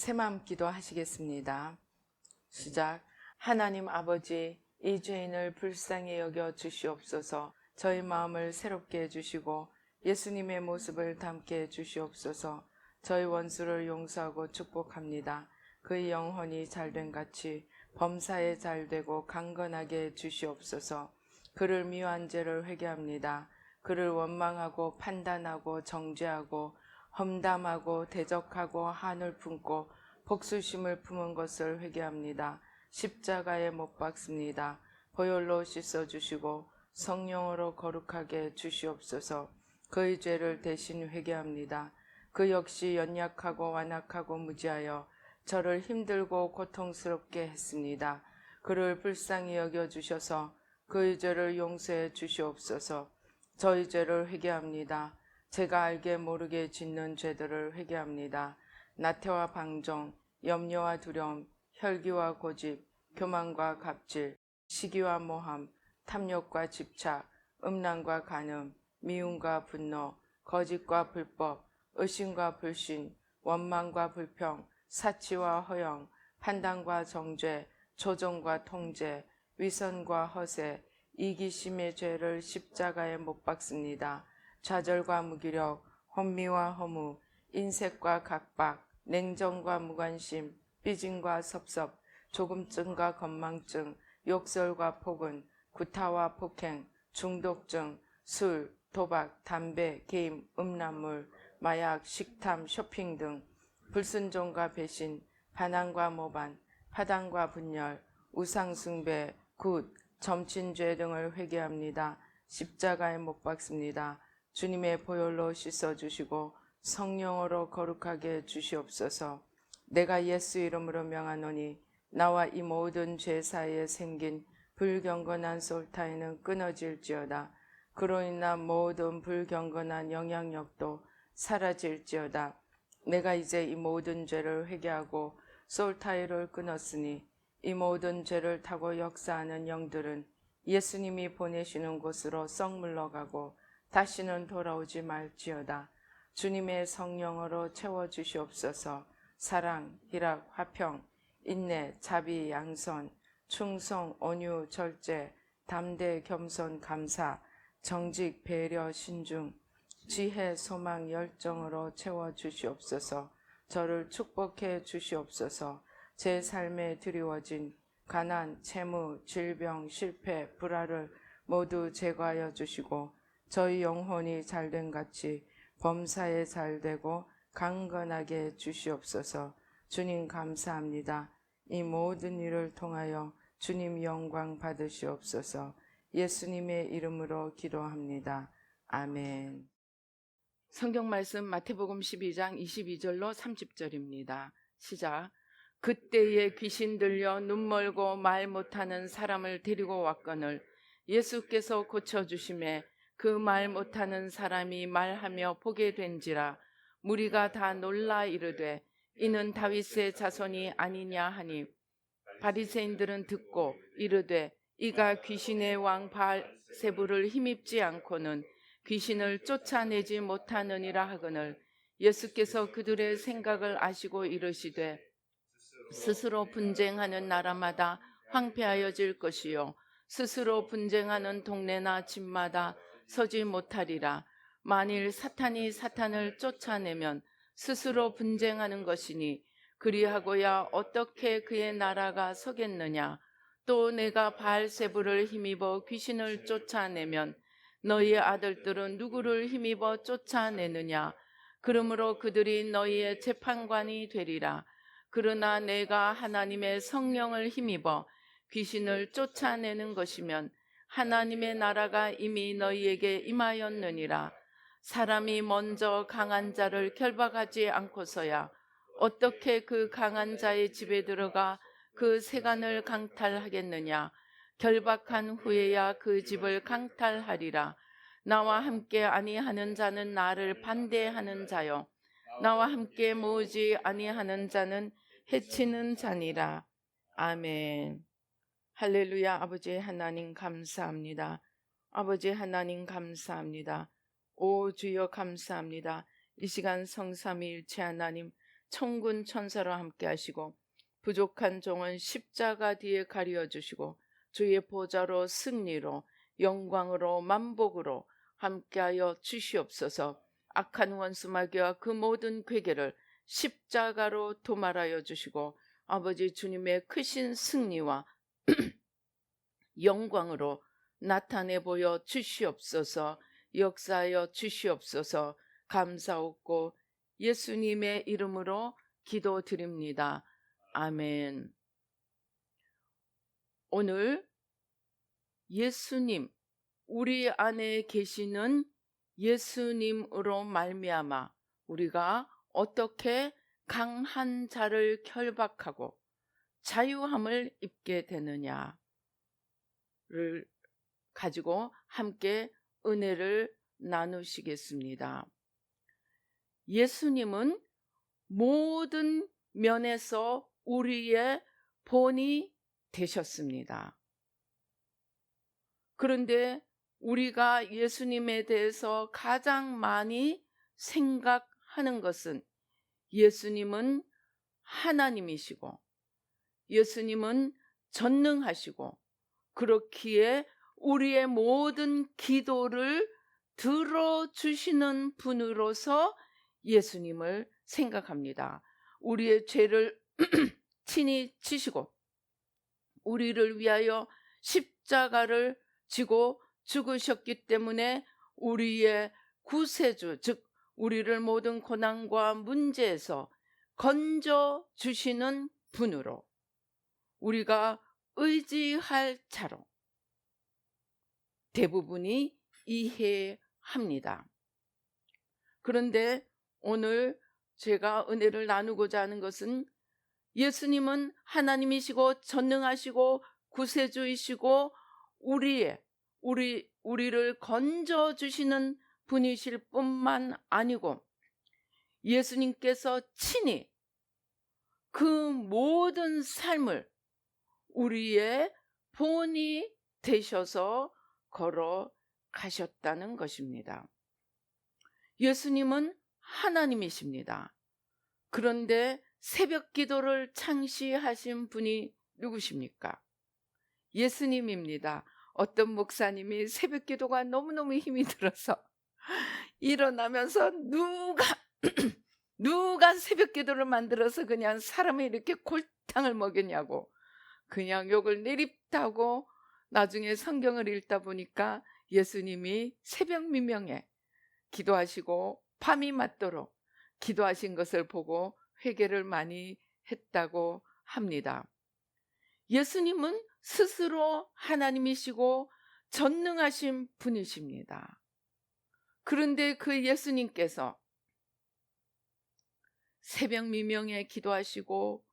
새마음 기도 하시겠습니다. 시작. 하나님 아버지, 이 죄인을 불쌍히 여겨 주시옵소서. 저희 마음을 새롭게 해주시고 예수님의 모습을 담게 해주시옵소서. 저희 원수를 용서하고 축복합니다. 그의 영혼이 잘된 같이 범사에 잘되고 강건하게 해주시옵소서. 그를 미워한 죄를 회개합니다. 그를 원망하고 판단하고 정죄하고 험담하고 대적하고 한을 품고 복수심을 품은 것을 회개합니다. 십자가에 못 박습니다. 보혈로 씻어주시고 성령으로 거룩하게 주시옵소서. 그의 죄를 대신 회개합니다. 그 역시 연약하고 완악하고 무지하여 저를 힘들고 고통스럽게 했습니다. 그를 불쌍히 여겨주셔서 그의 죄를 용서해 주시옵소서. 저희 죄를 회개합니다. 제가 알게 모르게 짓는 죄들을 회개합니다. 나태와 방종, 염려와 두려움, 혈기와 고집, 교만과 갑질, 시기와 모함, 탐욕과 집착, 음란과 간음, 미움과 분노, 거짓과 불법, 의심과 불신, 원망과 불평, 사치와 허영, 판단과 정죄, 조종과 통제, 위선과 허세, 이기심의 죄를 십자가에 못 박습니다. 좌절과 무기력, 혼미와 허무, 인색과 각박, 냉정과 무관심, 삐짐과 섭섭, 조금증과 건망증, 욕설과 폭언, 구타와 폭행, 중독증, 술, 도박, 담배, 게임, 음란물, 마약, 식탐, 쇼핑 등 불순종과 배신, 반항과 모반, 파당과 분열, 우상숭배, 굿, 점친죄 등을 회개합니다. 십자가에 못 박습니다. 주님의 보혈로 씻어주시고 성령으로 거룩하게 주시옵소서. 내가 예수 이름으로 명하노니 나와 이 모든 죄 사이에 생긴 불경건한 솔타이는 끊어질지어다. 그로 인한 모든 불경건한 영향력도 사라질지어다. 내가 이제 이 모든 죄를 회개하고 솔타이를 끊었으니 이 모든 죄를 타고 역사하는 영들은 예수님이 보내시는 곳으로 썩 물러가고 다시는 돌아오지 말지어다. 주님의 성령으로 채워주시옵소서. 사랑, 희락, 화평, 인내, 자비, 양선, 충성, 온유, 절제, 담대, 겸손, 감사, 정직, 배려, 신중, 지혜, 소망, 열정으로 채워주시옵소서. 저를 축복해 주시옵소서. 제 삶에 드리워진 가난, 채무, 질병, 실패, 불화를 모두 제거하여 주시고 저희 영혼이 잘된 같이 범사에 잘되고 강건하게 주시옵소서. 주님 감사합니다. 이 모든 일을 통하여 주님 영광 받으시옵소서. 예수님의 이름으로 기도합니다. 아멘. 성경 말씀 마태복음 12장 22절로 30절입니다. 시작. 그때에 귀신 들려 눈 멀고 말 못하는 사람을 데리고 왔거늘 예수께서 고쳐주심에 그 말 못하는 사람이 말하며 보게 된지라. 무리가 다 놀라 이르되 이는 다윗의 자손이 아니냐 하니 바리새인들은 듣고 이르되 이가 귀신의 왕 바알세불을 힘입지 않고는 귀신을 쫓아내지 못하느니라 하거늘 예수께서 그들의 생각을 아시고 이르시되 스스로 분쟁하는 나라마다 황폐하여질 것이요 스스로 분쟁하는 동네나 집마다 서지 못하리라. 만일 사탄이 사탄을 쫓아내면 스스로 분쟁하는 것이니 그리하고야 어떻게 그의 나라가 서겠느냐. 또 내가 바알세불을 힘입어 귀신을 쫓아내면 너희의 아들들은 누구를 힘입어 쫓아내느냐. 그러므로 그들이 너희의 재판관이 되리라. 그러나 내가 하나님의 성령을 힘입어 귀신을 쫓아내는 것이면 하나님의 나라가 이미 너희에게 임하였느니라. 사람이 먼저 강한 자를 결박하지 않고서야 어떻게 그 강한 자의 집에 들어가 그 세간을 강탈하겠느냐. 결박한 후에야 그 집을 강탈하리라. 나와 함께 아니하는 자는 나를 반대하는 자요 나와 함께 모으지 아니하는 자는 해치는 자니라. 아멘. 할렐루야. 아버지 하나님 감사합니다. 아버지 하나님 감사합니다. 오 주여 감사합니다. 이 시간 성삼위일체 하나님 천군 천사로 함께 하시고 부족한 종은 십자가 뒤에 가리워 주시고 주의 보좌로 승리로 영광으로 만복으로 함께하여 주시옵소서. 악한 원수 마귀와 그 모든 괴계를 십자가로 도말하여 주시고 아버지 주님의 크신 승리와 영광으로 나타내 보여 주시옵소서. 역사하여 주시옵소서. 감사하고 예수님의 이름으로 기도드립니다. 아멘. 오늘 예수님, 우리 안에 계시는 예수님으로 말미암아 우리가 어떻게 강한 자를 결박하고 자유함을 입게 되느냐를 가지고 함께 은혜를 나누시겠습니다. 예수님은 모든 면에서 우리의 본이 되셨습니다. 그런데 우리가 예수님에 대해서 가장 많이 생각하는 것은 예수님은 하나님이시고 예수님은 전능하시고 그렇기에 우리의 모든 기도를 들어주시는 분으로서 예수님을 생각합니다. 우리의 죄를 친히 지시고 우리를 위하여 십자가를 지고 죽으셨기 때문에 우리의 구세주, 즉 우리를 모든 고난과 문제에서 건져주시는 분으로 우리가 의지할 자로 대부분이 이해합니다. 그런데 오늘 제가 은혜를 나누고자 하는 것은 예수님은 하나님이시고 전능하시고 구세주이시고 우리를 건져주시는 분이실 뿐만 아니고 예수님께서 친히 그 모든 삶을 우리의 본이 되셔서 걸어가셨다는 것입니다. 예수님은 하나님이십니다. 그런데 새벽 기도를 창시하신 분이 누구십니까? 예수님입니다. 어떤 목사님이 새벽 기도가 너무너무 힘이 들어서 일어나면서 누가 새벽 기도를 만들어서 그냥 사람이 이렇게 골탕을 먹였냐고 그냥 욕을 내립다고 나중에 성경을 읽다 보니까 예수님이 새벽 미명에 기도하시고 밤이 맞도록 기도하신 것을 보고 회개를 많이 했다고 합니다. 예수님은 스스로 하나님이시고 전능하신 분이십니다. 그런데 그 예수님께서 새벽 미명에 기도하시고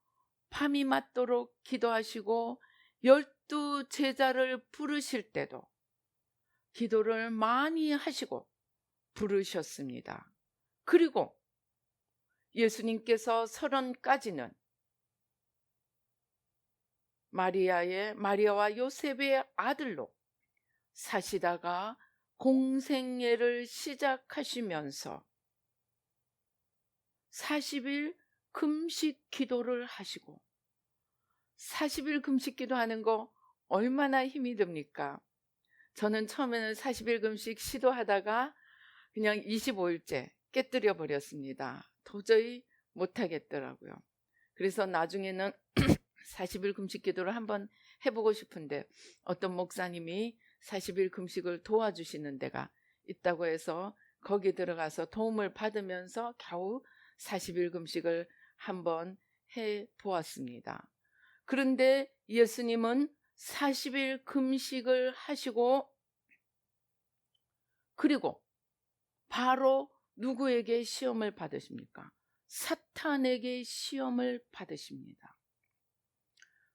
밤이 맞도록 기도하시고 12 제자를 부르실 때도 기도를 많이 하시고 부르셨습니다. 그리고 예수님께서 30까지는 마리아와 요셉의 아들로 사시다가 공생애를 시작하시면서 40일 금식 기도를 하시고 40일 금식 기도하는 거 얼마나 힘이 듭니까? 저는 처음에는 40일 금식 시도하다가 그냥 25일째 깨뜨려 버렸습니다. 도저히 못하겠더라고요. 그래서 나중에는 40일 금식 기도를 한번 해보고 싶은데 어떤 목사님이 40일 금식을 도와주시는 데가 있다고 해서 거기 들어가서 도움을 받으면서 겨우 40일 금식을 한번 해보았습니다. 그런데 예수님은 40일 금식을 하시고 그리고 바로 누구에게 시험을 받으십니까? 사탄에게 시험을 받으십니다.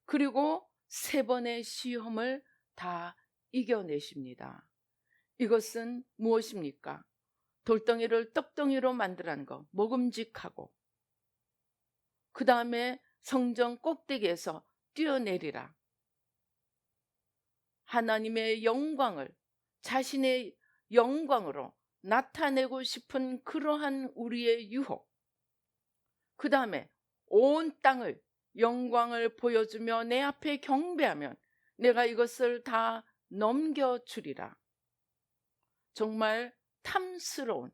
그리고 3번의 시험을 다 이겨내십니다. 이것은 무엇입니까? 돌덩이를 떡덩이로 만들라는 거, 먹음직하고 그 다음에 성전 꼭대기에서 뛰어내리라. 하나님의 영광을 자신의 영광으로 나타내고 싶은 그러한 우리의 유혹, 그 다음에 온 땅을 영광을 보여주며 내 앞에 경배하면 내가 이것을 다 넘겨주리라. 정말 탐스러운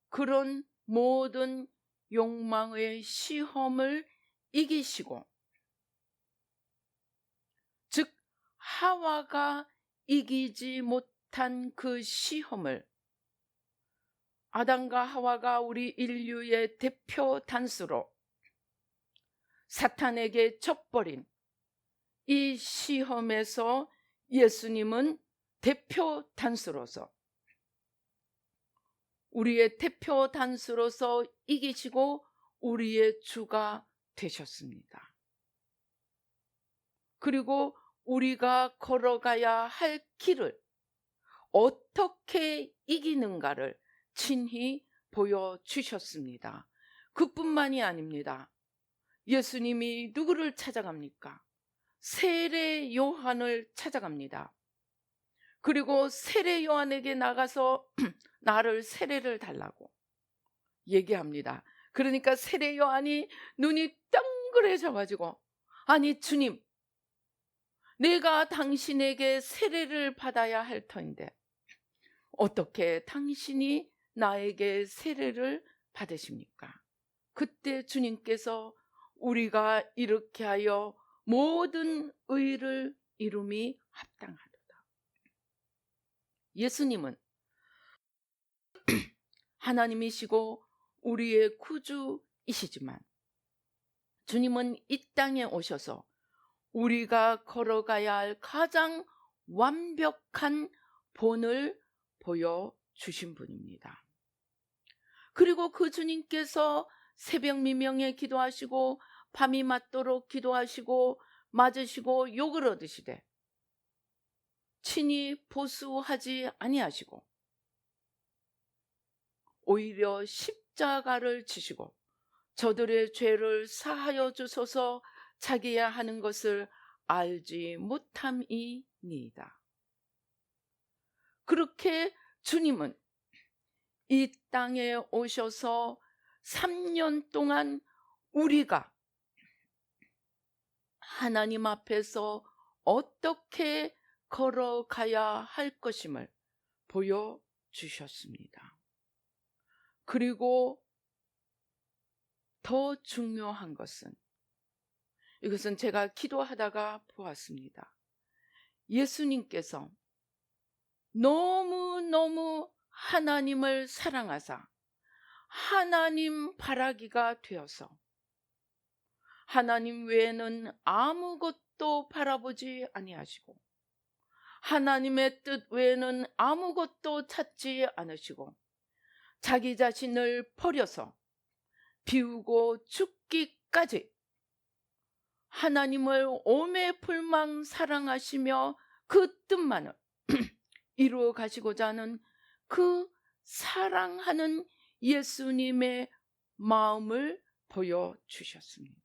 그런 모든 욕망의 시험을 이기시고, 즉 하와가 이기지 못한 그 시험을 아담과 하와가 우리 인류의 대표 단수로 사탄에게 져버린 이 시험에서 예수님은 대표 단수로서, 우리의 대표 단수로서 이기시고 우리의 주가 되셨습니다. 그리고 우리가 걸어가야 할 길을 어떻게 이기는가를 친히 보여주셨습니다. 그뿐만이 아닙니다. 예수님이 누구를 찾아갑니까? 세례 요한을 찾아갑니다. 그리고 세례 요한에게 나가서 나를 세례를 달라고 얘기합니다. 그러니까 세례 요한이 눈이 덩그레져 가지고, 아니 주님, 내가 당신에게 세례를 받아야 할 터인데 어떻게 당신이 나에게 세례를 받으십니까? 그때 주님께서 우리가 이렇게 하여 모든 의를 이룸이 합당하도다. 예수님은 하나님이시고 우리의 구주이시지만 주님은 이 땅에 오셔서 우리가 걸어가야 할 가장 완벽한 본을 보여주신 분입니다. 그리고 그 주님께서 새벽 미명에 기도하시고 밤이 맞도록 기도하시고 맞으시고 욕을 얻으시되 친히 보수하지 아니하시고 오히려 십자가를 지시고 저들의 죄를 사하여 주소서 자기야 하는 것을 알지 못함이니이다. 그렇게 주님은 이 땅에 오셔서 3년 동안 우리가 하나님 앞에서 어떻게 걸어가야 할 것임을 보여주셨습니다. 그리고 더 중요한 것은, 이것은 제가 기도하다가 보았습니다. 예수님께서 너무너무 하나님을 사랑하사 하나님 바라기가 되어서 하나님 외에는 아무것도 바라보지 아니하시고 하나님의 뜻 외에는 아무것도 찾지 않으시고 자기 자신을 버려서 비우고 죽기까지 하나님을 오매불망 사랑하시며 그 뜻만을 이루어 가시고자 하는 그 사랑하는 예수님의 마음을 보여주셨습니다.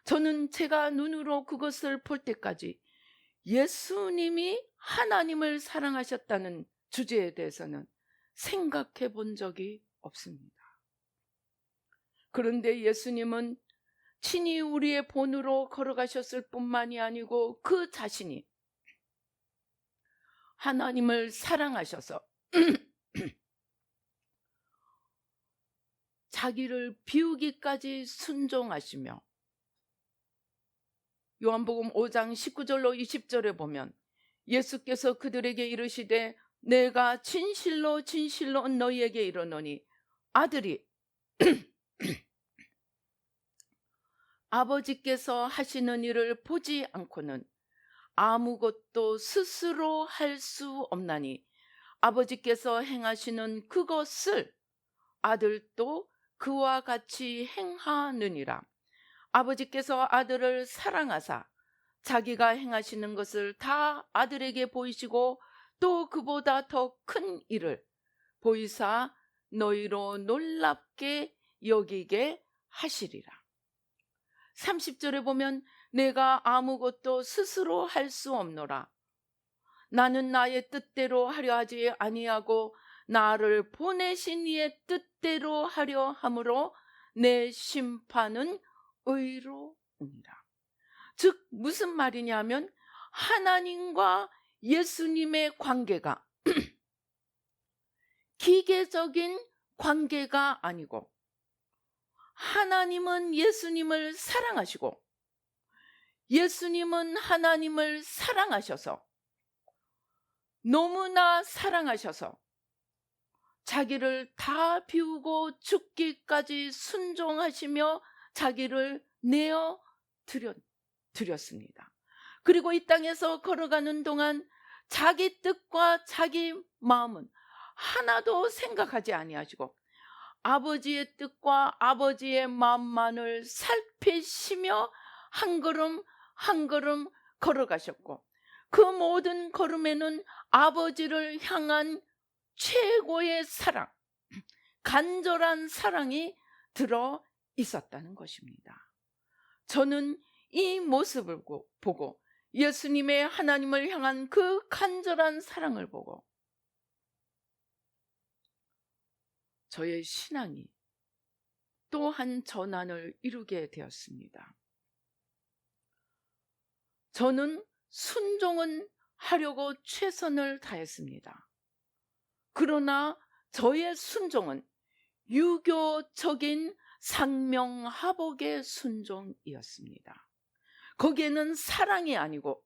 저는 제가 눈으로 그것을 볼 때까지 예수님이 하나님을 사랑하셨다는 주제에 대해서는 생각해 본 적이 없습니다. 그런데 예수님은 친히 우리의 본으로 걸어가셨을 뿐만이 아니고 그 자신이 하나님을 사랑하셔서 자기를 비우기까지 순종하시며, 요한복음 5장 19절로 20절에 보면 예수께서 그들에게 이르시되 내가 진실로 진실로 너희에게 이르노니 아들이 아버지께서 하시는 일을 보지 않고는 아무것도 스스로 할 수 없나니 아버지께서 행하시는 그것을 아들도 그와 같이 행하느니라. 아버지께서 아들을 사랑하사 자기가 행하시는 것을 다 아들에게 보이시고 또 그보다 더 큰 일을 보이사 너희로 놀랍게 여기게 하시리라. 30절에 보면 내가 아무것도 스스로 할 수 없노라. 나는 나의 뜻대로 하려 하지 아니하고 나를 보내신 이의 뜻대로 하려 함으로 내 심판은 의로우니라. 즉 무슨 말이냐면 하나님과 예수님의 관계가 기계적인 관계가 아니고, 하나님은 예수님을 사랑하시고 예수님은 하나님을 사랑하셔서, 너무나 사랑하셔서 자기를 다 비우고 죽기까지 순종하시며 자기를 내어 드렸습니다. 그리고 이 땅에서 걸어가는 동안 자기 뜻과 자기 마음은 하나도 생각하지 아니하시고 아버지의 뜻과 아버지의 마음만을 살피시며 한 걸음 한 걸음 걸어가셨고, 그 모든 걸음에는 아버지를 향한 최고의 사랑, 간절한 사랑이 들어 있었다는 것입니다. 저는 이 모습을 보고 예수님의 하나님을 향한 그 간절한 사랑을 보고 저의 신앙이 또 한 전환을 이루게 되었습니다. 저는 순종은 하려고 최선을 다했습니다. 그러나 저의 순종은 유교적인 상명하복의 순종이었습니다. 거기에는 사랑이 아니고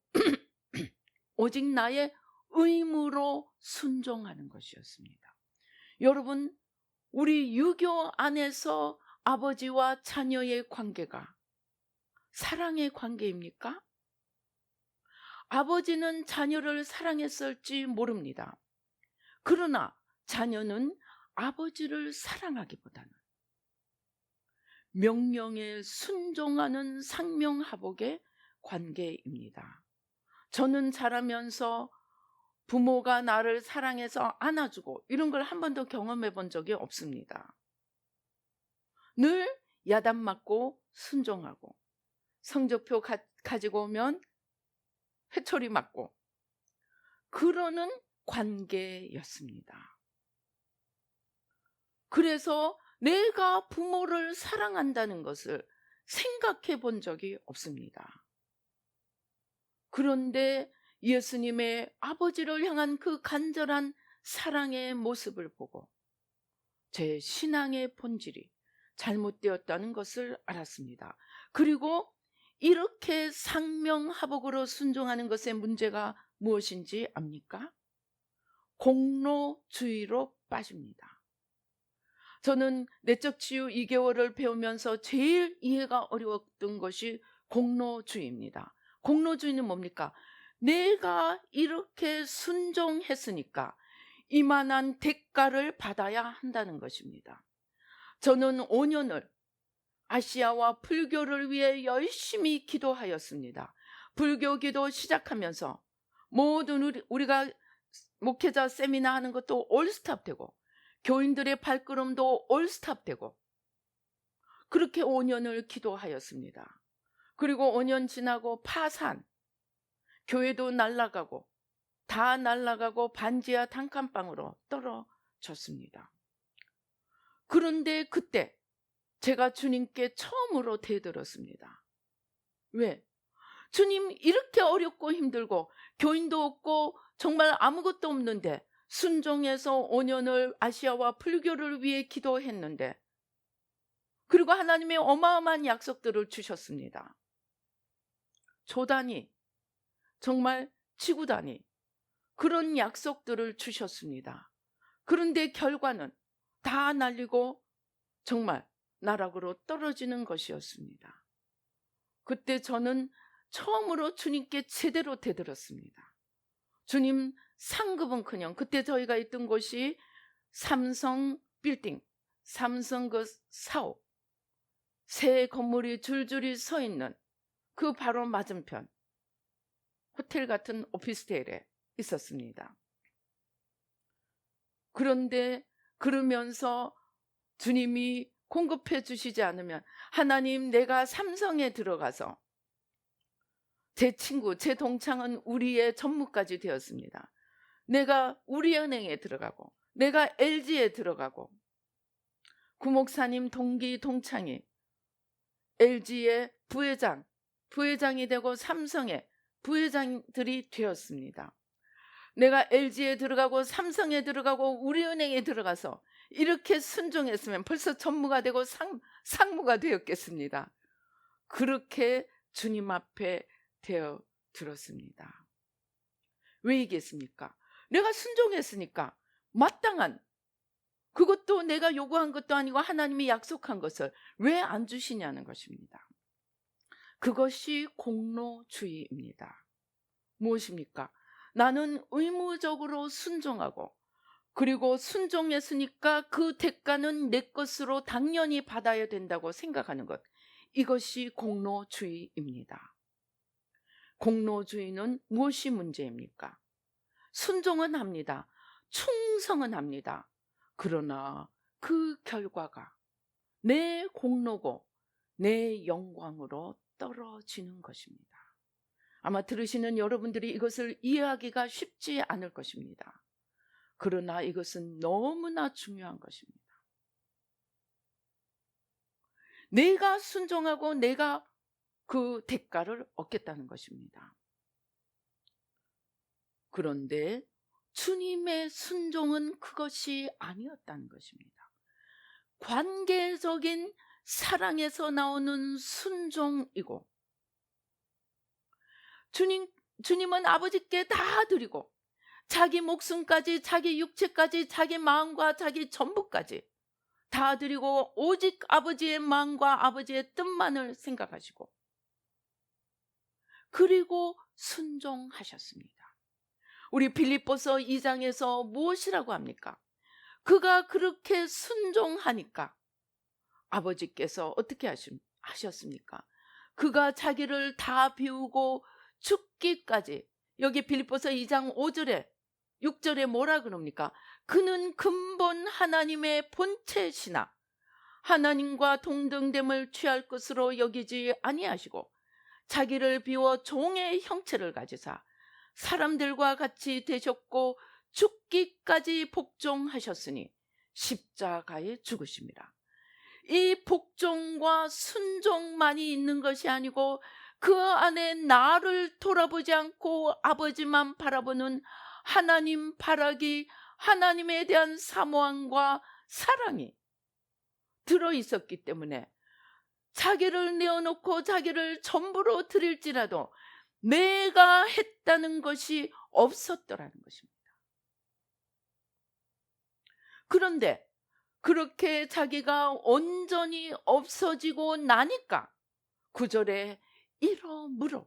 오직 나의 의무로 순종하는 것이었습니다. 여러분, 우리 유교 안에서 아버지와 자녀의 관계가 사랑의 관계입니까? 아버지는 자녀를 사랑했을지 모릅니다. 그러나 자녀는 아버지를 사랑하기보다는 명령에 순종하는 상명하복의 관계입니다. 저는 자라면서 부모가 나를 사랑해서 안아주고 이런 걸 한 번도 경험해 본 적이 없습니다. 늘 야단 맞고 순종하고, 성적표 가지고 오면 회초리 맞고 그러는 관계였습니다. 그래서 내가 부모를 사랑한다는 것을 생각해 본 적이 없습니다. 그런데 예수님의 아버지를 향한 그 간절한 사랑의 모습을 보고 제 신앙의 본질이 잘못되었다는 것을 알았습니다. 그리고 이렇게 상명하복으로 순종하는 것의 문제가 무엇인지 압니까? 공로주의로 빠집니다. 저는 내적 치유 2개월을 배우면서 제일 이해가 어려웠던 것이 공로주의입니다. 공로주의는 뭡니까? 내가 이렇게 순종했으니까 이만한 대가를 받아야 한다는 것입니다. 저는 5년을 아시아와 불교를 위해 열심히 기도하였습니다. 불교 기도 시작하면서 모든 우리가 목회자 세미나 하는 것도 올스탑되고 교인들의 발걸음도 올스탑되고 그렇게 5년을 기도하였습니다. 그리고 5년 지나고 파산, 교회도 날아가고 다 날아가고 반지하 단칸방으로 떨어졌습니다. 그런데 그때 제가 주님께 처음으로 대들었습니다. 왜? 주님, 이렇게 어렵고 힘들고 교인도 없고 정말 아무것도 없는데 순종해서 5년을 아시아와 불교를 위해 기도했는데, 그리고 하나님의 어마어마한 약속들을 주셨습니다. 조단위, 정말 지구단위 그런 약속들을 주셨습니다. 그런데 결과는 다 날리고 정말 나락으로 떨어지는 것이었습니다. 그때 저는 처음으로 주님께 제대로 대들었습니다. 주님, 상급은커녕, 그때 저희가 있던 곳이 삼성 빌딩, 삼성 그 사옥, 새 건물이 줄줄이 서 있는 그 바로 맞은편 호텔 같은 오피스텔에 있었습니다. 그런데 그러면서 주님이 공급해 주시지 않으면, 하나님, 내가 삼성에 들어가서 제 친구, 제 동창은 우리의 전무까지 되었습니다. 내가 우리은행에 들어가고 내가 LG에 들어가고 구목사님 동기 동창이 LG의 부회장이 되고 삼성의 부회장들이 되었습니다. 내가 LG에 들어가고 삼성에 들어가고 우리은행에 들어가서 이렇게 순종했으면 벌써 전무가 되고 상무가 되었겠습니다. 그렇게 주님 앞에 되어 들었습니다. 왜 이겠습니까? 내가 순종했으니까 마땅한, 그것도 내가 요구한 것도 아니고 하나님이 약속한 것을 왜 안 주시냐는 것입니다. 그것이 공로주의입니다. 무엇입니까? 나는 의무적으로 순종하고, 그리고 순종했으니까 그 대가는 내 것으로 당연히 받아야 된다고 생각하는 것, 이것이 공로주의입니다. 공로주의는 무엇이 문제입니까? 순종은 합니다. 충성은 합니다. 그러나 그 결과가 내 공로고 내 영광으로 떨어지는 것입니다. 아마 들으시는 여러분들이 이것을 이해하기가 쉽지 않을 것입니다. 그러나 이것은 너무나 중요한 것입니다. 내가 순종하고 내가 그 대가를 얻겠다는 것입니다. 그런데 주님의 순종은 그것이 아니었다는 것입니다. 관계적인 사랑에서 나오는 순종이고, 주님은 아버지께 다 드리고 자기 목숨까지, 자기 육체까지, 자기 마음과 자기 전부까지 다 드리고 오직 아버지의 마음과 아버지의 뜻만을 생각하시고, 그리고 순종하셨습니다. 우리 빌립보서 2장에서 무엇이라고 합니까? 그가 그렇게 순종하니까 아버지께서 어떻게 하셨습니까? 그가 자기를 다 비우고 죽기까지, 여기 빌립보서 2장 5절에 6절에 뭐라 그럽니까? 그는 근본 하나님의 본체시나 하나님과 동등됨을 취할 것으로 여기지 아니하시고 자기를 비워 종의 형체를 가지사 사람들과 같이 되셨고 죽기까지 복종하셨으니 십자가에 죽으십니다. 이 복종과 순종만이 있는 것이 아니고 그 안에 나를 돌아보지 않고 아버지만 바라보는 하나님 바라기, 하나님에 대한 사모함과 사랑이 들어있었기 때문에 자기를 내어놓고 자기를 전부로 드릴지라도 내가 했다는 것이 없었더라는 것입니다. 그런데 그렇게 자기가 온전히 없어지고 나니까 9절에 이러므로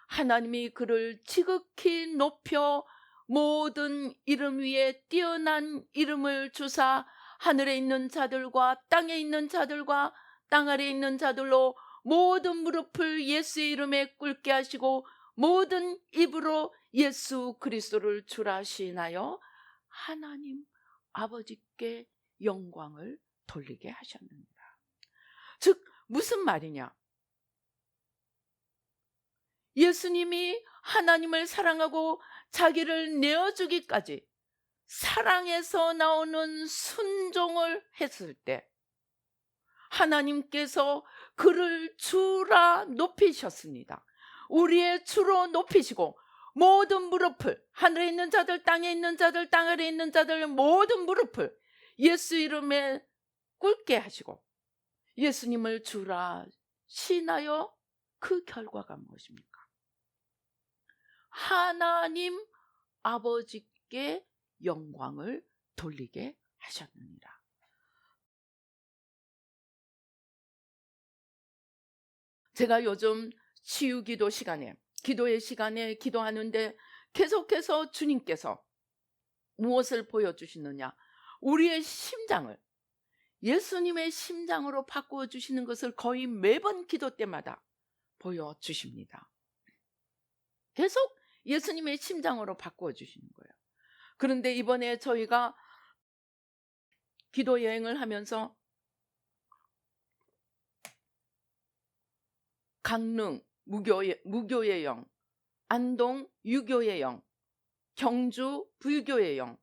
하나님이 그를 지극히 높여 모든 이름 위에 뛰어난 이름을 주사 하늘에 있는 자들과 땅에 있는 자들과 땅 아래에 있는 자들로 모든 무릎을 예수의 이름에 꿇게 하시고 모든 입으로 예수 그리스도를 주라 시인하여 하나님 아버지께 영광을 돌리게 하셨느니라. 즉 무슨 말이냐? 예수님이 하나님을 사랑하고 자기를 내어주기까지 사랑에서 나오는 순종을 했을 때 하나님께서 그를 주라 높이셨습니다. 우리의 주로 높이시고 모든 무릎을, 하늘에 있는 자들, 땅에 있는 자들, 땅 아래에 있는 자들 모든 무릎을 예수 이름에 꿇게 하시고 예수님을 주라 시인하여 그 결과가 무엇입니까? 하나님 아버지께 영광을 돌리게 하셨느니라. 제가 요즘 치유기도 시간에, 기도의 시간에 기도하는데 계속해서 주님께서 무엇을 보여주시느냐? 우리의 심장을 예수님의 심장으로 바꾸어 주시는 것을 거의 매번 기도 때마다 보여주십니다. 계속 예수님의 심장으로 바꾸어 주시는 거예요. 그런데 이번에 저희가 기도 여행을 하면서 강릉 무교의 영, 안동 유교의 영, 경주 불교의 영,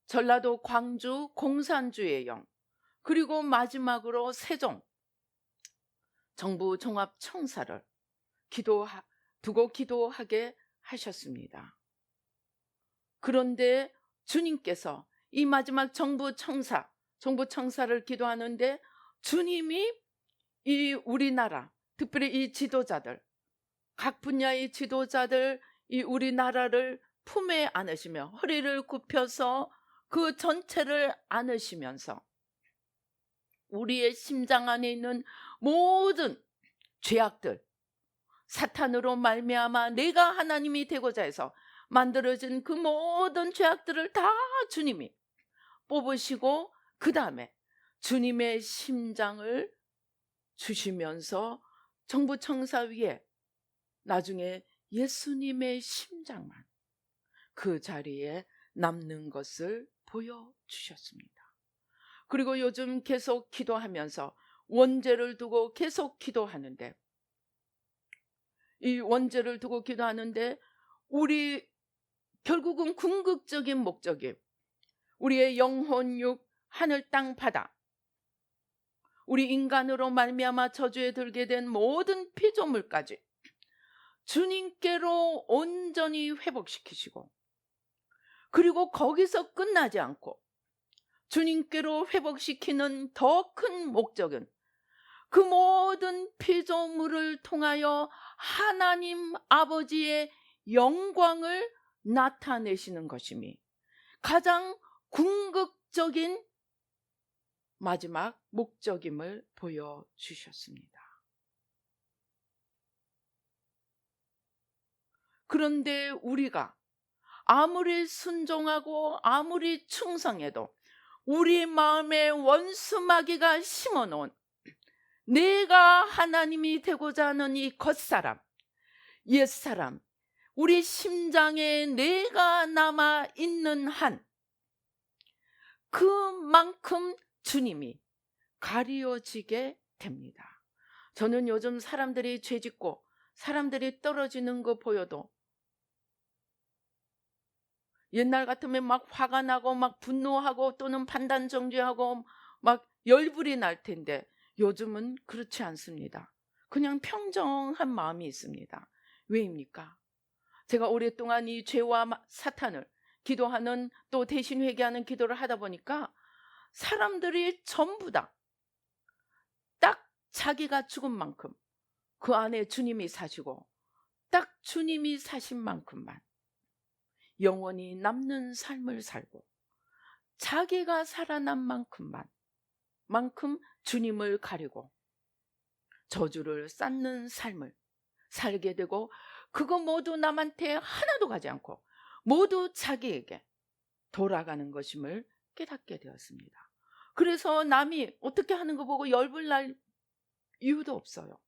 전라도 광주 공산주의 영, 그리고 마지막으로 세종 정부 종합청사를 두고 기도하게 하셨습니다. 그런데 주님께서 이 마지막 정부청사를 기도하는데 주님이 이 우리나라, 특별히 이 지도자들, 각 분야의 지도자들, 이 우리나라를 품에 안으시며 허리를 굽혀서 그 전체를 안으시면서 우리의 심장 안에 있는 모든 죄악들, 사탄으로 말미암아 내가 하나님이 되고자 해서 만들어진 그 모든 죄악들을 다 주님이 뽑으시고 그 다음에 주님의 심장을 주시면서 정부청사 위에 나중에 예수님의 심장만 그 자리에 남는 것을 보여주셨습니다. 그리고 요즘 계속 기도하면서 원죄를 두고 계속 기도하는데, 이 원죄를 두고 기도하는데 우리 결국은 궁극적인 목적이 우리의 영혼, 육, 하늘, 땅, 바다, 우리 인간으로 말미암아 저주에 들게 된 모든 피조물까지 주님께로 온전히 회복시키시고, 그리고 거기서 끝나지 않고 주님께로 회복시키는 더 큰 목적은 그 모든 피조물을 통하여 하나님 아버지의 영광을 나타내시는 것임이 가장 궁극적인 마지막 목적임을 보여주셨습니다. 그런데 우리가 아무리 순종하고 아무리 충성해도 우리 마음에 원수 마귀가 심어놓은 내가 하나님이 되고자 하는 이 겉사람, 옛사람, 우리 심장에 내가 남아 있는 한 그만큼 주님이 가리워지게 됩니다. 저는 요즘 사람들이 죄짓고 사람들이 떨어지는 거 보여도 옛날 같으면 막 화가 나고 막 분노하고 또는 판단 정죄하고 막 열불이 날 텐데 요즘은 그렇지 않습니다. 그냥 평정한 마음이 있습니다. 왜입니까? 제가 오랫동안 이 죄와 사탄을 기도하는, 또 대신 회개하는 기도를 하다 보니까 사람들이 전부 다 딱 자기가 죽은 만큼 그 안에 주님이 사시고 딱 주님이 사신 만큼만 영원히 남는 삶을 살고 자기가 살아난 만큼 주님을 가리고 저주를 쌓는 삶을 살게 되고, 그거 모두 남한테 하나도 가지 않고 모두 자기에게 돌아가는 것임을 깨닫게 되었습니다. 그래서 남이 어떻게 하는 거 보고 열불 날 이유도 없어요.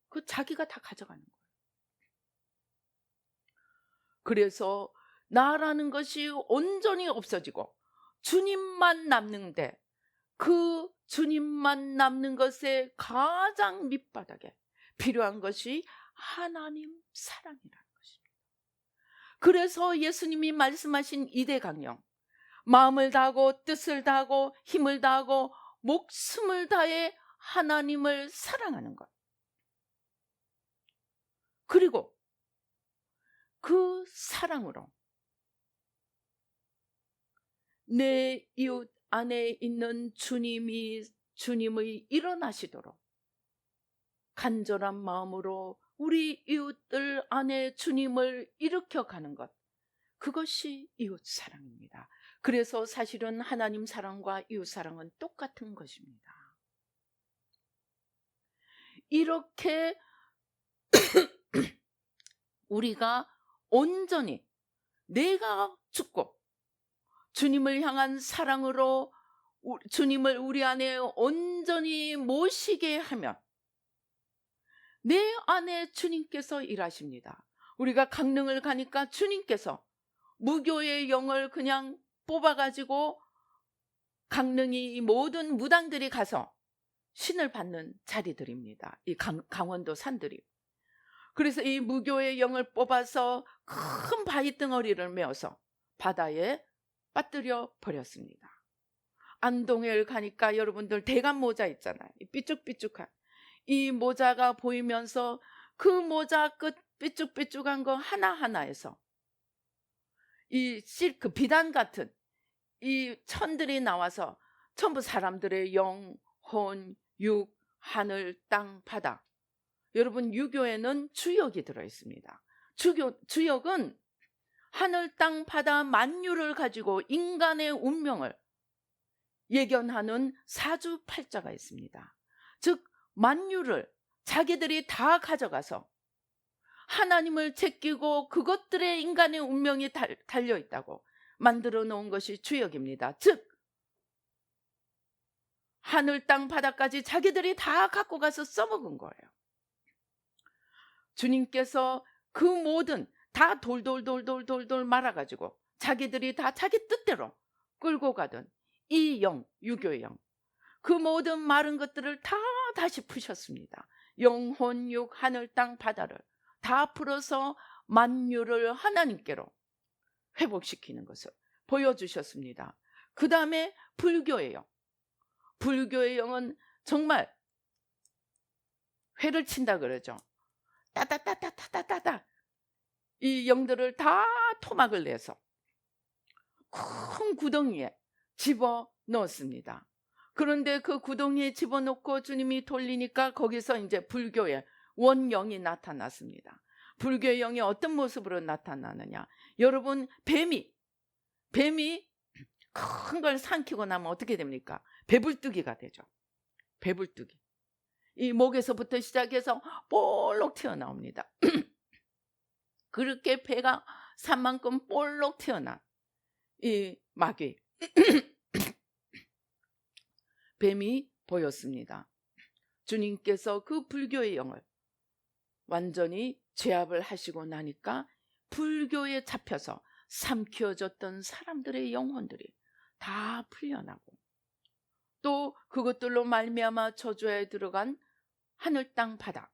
그 자기가 다 가져가는 거예요. 그래서 나라는 것이 온전히 없어지고 주님만 남는데, 그 주님만 남는 것의 가장 밑바닥에 필요한 것이 하나님 사랑이라는 것입니다. 그래서 예수님이 말씀하신 이대강령, 마음을 다하고 뜻을 다하고 힘을 다하고 목숨을 다해 하나님을 사랑하는 것, 그리고 그 사랑으로 내 이웃 안에 있는 주님의 일어나시도록 간절한 마음으로 우리 이웃들 안에 주님을 일으켜가는 것, 그것이 이웃 사랑입니다. 그래서 사실은 하나님 사랑과 이웃 사랑은 똑같은 것입니다. 이렇게 우리가 온전히 내가 죽고 주님을 향한 사랑으로 주님을 우리 안에 온전히 모시게 하면 내 안에 주님께서 일하십니다. 우리가 강릉을 가니까 주님께서 무교의 영을 그냥 뽑아가지고 강릉이 모든 무당들이 가서 신을 받는 자리들입니다. 이 강원도 산들이. 그래서 이 무교의 영을 뽑아서 큰 바위 덩어리를 메어서 바다에 빠뜨려 버렸습니다. 안동에 가니까 여러분들 대감 모자 있잖아요. 삐쭉삐쭉한 이 모자가 보이면서 그 모자 끝 삐쭉삐쭉한 거 하나하나에서 이 실크 비단 같은 이 천들이 나와서 전부 사람들의 영, 혼, 육, 하늘, 땅, 바다. 여러분 유교에는 주역이 들어있습니다. 주역은 하늘, 땅, 바다 만유를 가지고 인간의 운명을 예견하는 사주팔자가 있습니다. 즉 만유를 자기들이 다 가져가서 하나님을 제끼고 그것들의 인간의 운명이 달려있다고 만들어 놓은 것이 주역입니다. 즉 하늘, 땅, 바다까지 자기들이 다 갖고 가서 써먹은 거예요. 주님께서 그 모든 다 돌돌 말아가지고 자기들이 다 자기 뜻대로 끌고 가던 이 영, 유교의 영, 그 모든 마른 것들을 다 다시 푸셨습니다. 영혼, 육, 하늘, 땅, 바다를 다 풀어서 만유를 하나님께로 회복시키는 것을 보여주셨습니다. 그 다음에 불교의 영. 불교의 영은 정말 회를 친다 그러죠. 따따따따따따따 이 영들을 다 토막을 내서 큰 구덩이에 집어 넣었습니다. 그런데 그 구덩이에 집어넣고 주님이 돌리니까 거기서 이제 불교의 원영이 나타났습니다. 불교의 영이 어떤 모습으로 나타나느냐? 여러분 뱀이 큰 걸 삼키고 나면 어떻게 됩니까? 배불뚝이가 되죠. 배불뚝이. 이 목에서부터 시작해서 볼록 튀어나옵니다. 그렇게 배가 산만큼 볼록 튀어난 이 마귀 뱀이 보였습니다. 주님께서 그 불교의 영을 완전히 제압을 하시고 나니까 불교에 잡혀서 삼켜졌던 사람들의 영혼들이 다 풀려나고 또 그것들로 말미암아 저주에 들어간 하늘, 땅, 바다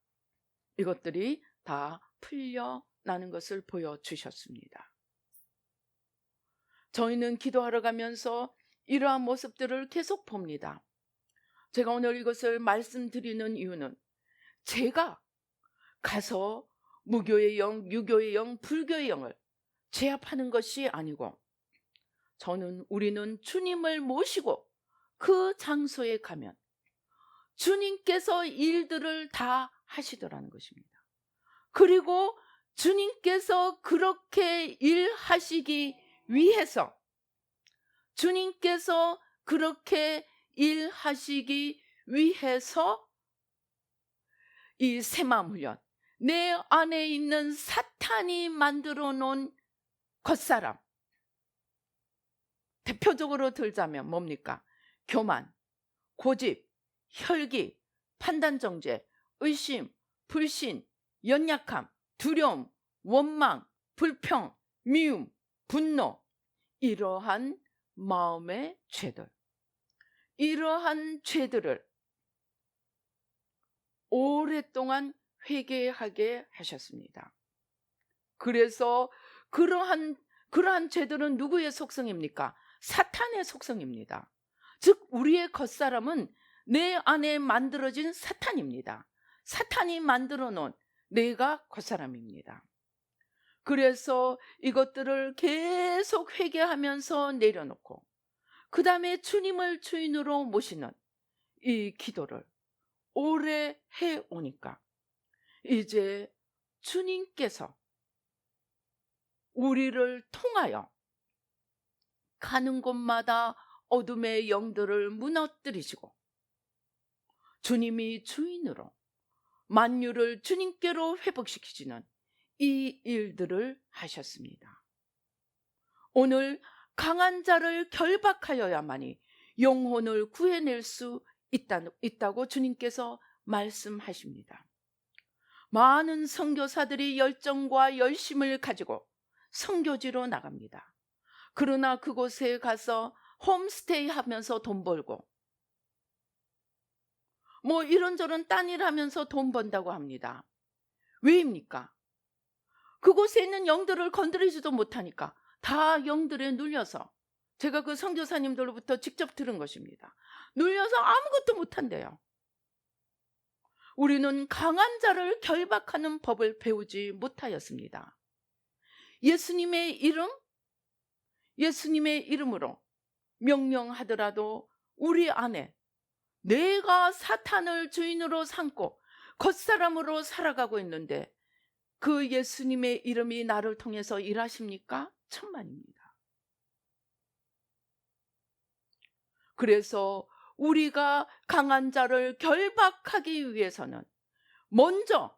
이것들이 다 풀려나는 것을 보여주셨습니다. 저희는 기도하러 가면서 이러한 모습들을 계속 봅니다. 제가 오늘 이것을 말씀드리는 이유는 제가 가서 무교의 영, 유교의 영, 불교의 영을 제압하는 것이 아니고 우리는 주님을 모시고 그 장소에 가면 주님께서 일들을 다 하시더라는 것입니다. 그리고 주님께서 그렇게 일하시기 위해서 이 새마음 훈련, 내 안에 있는 사탄이 만들어 놓은 겉사람, 대표적으로 들자면 뭡니까? 교만, 고집, 혈기, 판단정죄, 의심, 불신, 연약함, 두려움, 원망, 불평, 미움, 분노, 이러한 마음의 죄들, 이러한 죄들을 오랫동안 회개하게 하셨습니다. 그래서 그러한 죄들은 누구의 속성입니까? 사탄의 속성입니다. 즉 우리의 겉사람은 내 안에 만들어진 사탄입니다. 사탄이 만들어 놓은 내가 겉사람입니다. 그래서 이것들을 계속 회개하면서 내려놓고 그 다음에 주님을 주인으로 모시는 이 기도를 오래 해오니까 이제 주님께서 우리를 통하여 가는 곳마다 어둠의 영들을 무너뜨리시고 주님이 주인으로 만유를 주님께로 회복시키시는 이 일들을 하셨습니다. 오늘 강한 자를 결박하여야만이 영혼을 구해낼 수 있다고 주님께서 말씀하십니다. 많은 선교사들이 열정과 열심을 가지고 선교지로 나갑니다. 그러나 그곳에 가서 홈스테이 하면서 돈 벌고 뭐 이런저런 딴일 하면서 돈 번다고 합니다. 왜입니까? 그곳에 있는 영들을 건드리지도 못하니까 다 영들에 눌려서 제가 그 선교사님들로부터 직접 들은 것입니다. 눌려서 아무것도 못한대요. 우리는 강한 자를 결박하는 법을 배우지 못하였습니다. 예수님의 이름으로 명령하더라도 우리 안에 내가 사탄을 주인으로 삼고 겉사람으로 살아가고 있는데 그 예수님의 이름이 나를 통해서 일하십니까? 천만입니다. 그래서 우리가 강한 자를 결박하기 위해서는 먼저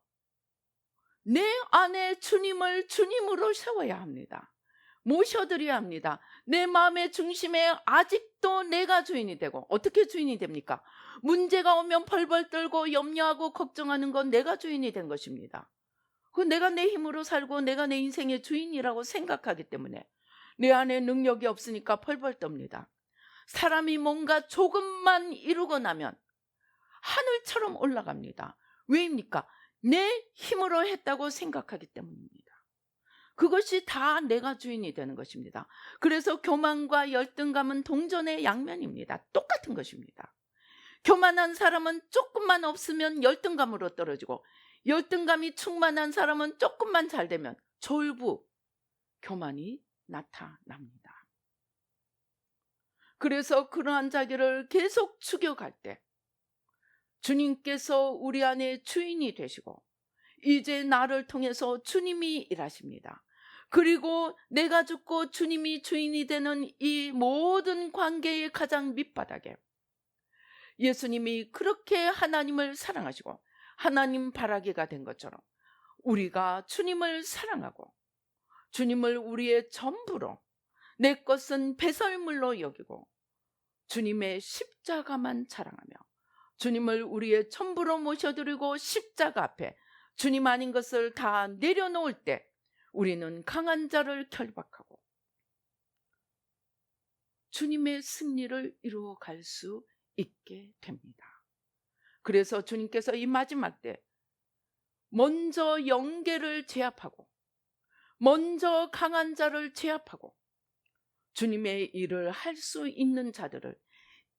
내 안에 주님을 주님으로 세워야 합니다. 모셔드려야 합니다. 내 마음의 중심에 아직도 내가 주인이 되고, 어떻게 주인이 됩니까? 문제가 오면 벌벌 떨고 염려하고 걱정하는 건 내가 주인이 된 것입니다. 그 내가 내 힘으로 살고 내가 내 인생의 주인이라고 생각하기 때문에 내 안에 능력이 없으니까 벌벌 떱니다. 사람이 뭔가 조금만 이루고 나면 하늘처럼 올라갑니다. 왜입니까? 내 힘으로 했다고 생각하기 때문입니다. 그것이 다 내가 주인이 되는 것입니다. 그래서 교만과 열등감은 동전의 양면입니다. 똑같은 것입니다. 교만한 사람은 조금만 없으면 열등감으로 떨어지고, 열등감이 충만한 사람은 조금만 잘 되면 졸부, 교만이 나타납니다. 그래서 그러한 자기를 계속 추격할 때 주님께서 우리 안에 주인이 되시고 이제 나를 통해서 주님이 일하십니다. 그리고 내가 죽고 주님이 주인이 되는 이 모든 관계의 가장 밑바닥에 예수님이 그렇게 하나님을 사랑하시고 하나님 바라기가 된 것처럼 우리가 주님을 사랑하고 주님을 우리의 전부로, 내 것은 배설물로 여기고 주님의 십자가만 자랑하며 주님을 우리의 전부로 모셔드리고 십자가 앞에 주님 아닌 것을 다 내려놓을 때 우리는 강한 자를 결박하고 주님의 승리를 이루어갈 수 있게 됩니다. 그래서 주님께서 이 마지막 때 먼저 영계를 제압하고 먼저 강한 자를 제압하고 주님의 일을 할 수 있는 자들을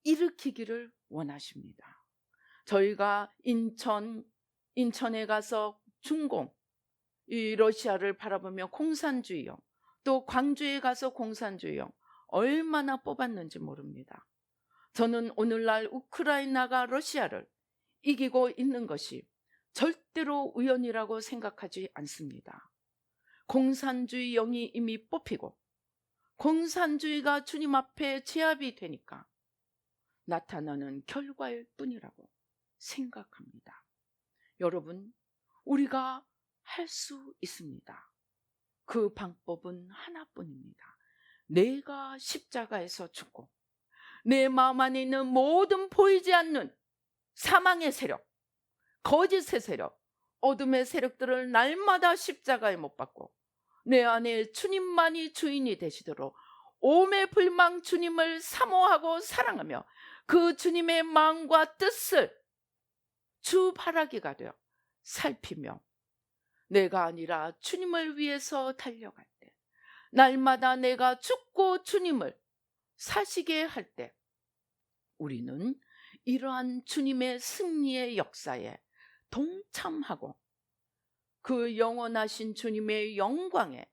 일으키기를 원하십니다. 저희가 인천에 가서 중공, 이 러시아를 바라보며 공산주의요, 또 광주에 가서 공산주의요, 얼마나 뽑았는지 모릅니다. 저는 오늘날 우크라이나가 러시아를 이기고 있는 것이 절대로 우연이라고 생각하지 않습니다. 공산주의 영이 이미 뽑히고 공산주의가 주님 앞에 제압이 되니까 나타나는 결과일 뿐이라고 생각합니다. 여러분, 우리가 할 수 있습니다. 그 방법은 하나뿐입니다. 내가 십자가에서 죽고 내 마음 안에 있는 모든 보이지 않는 사망의 세력, 거짓의 세력, 어둠의 세력들을 날마다 십자가에 못 박고 내 안에 주님만이 주인이 되시도록 오매불망 주님을 사모하고 사랑하며 그 주님의 마음과 뜻을 주 바라기가 되어 살피며 내가 아니라 주님을 위해서 달려갈 때, 날마다 내가 죽고 주님을 사시게 할 때 우리는 이러한 주님의 승리의 역사에 동참하고 그 영원하신 주님의 영광에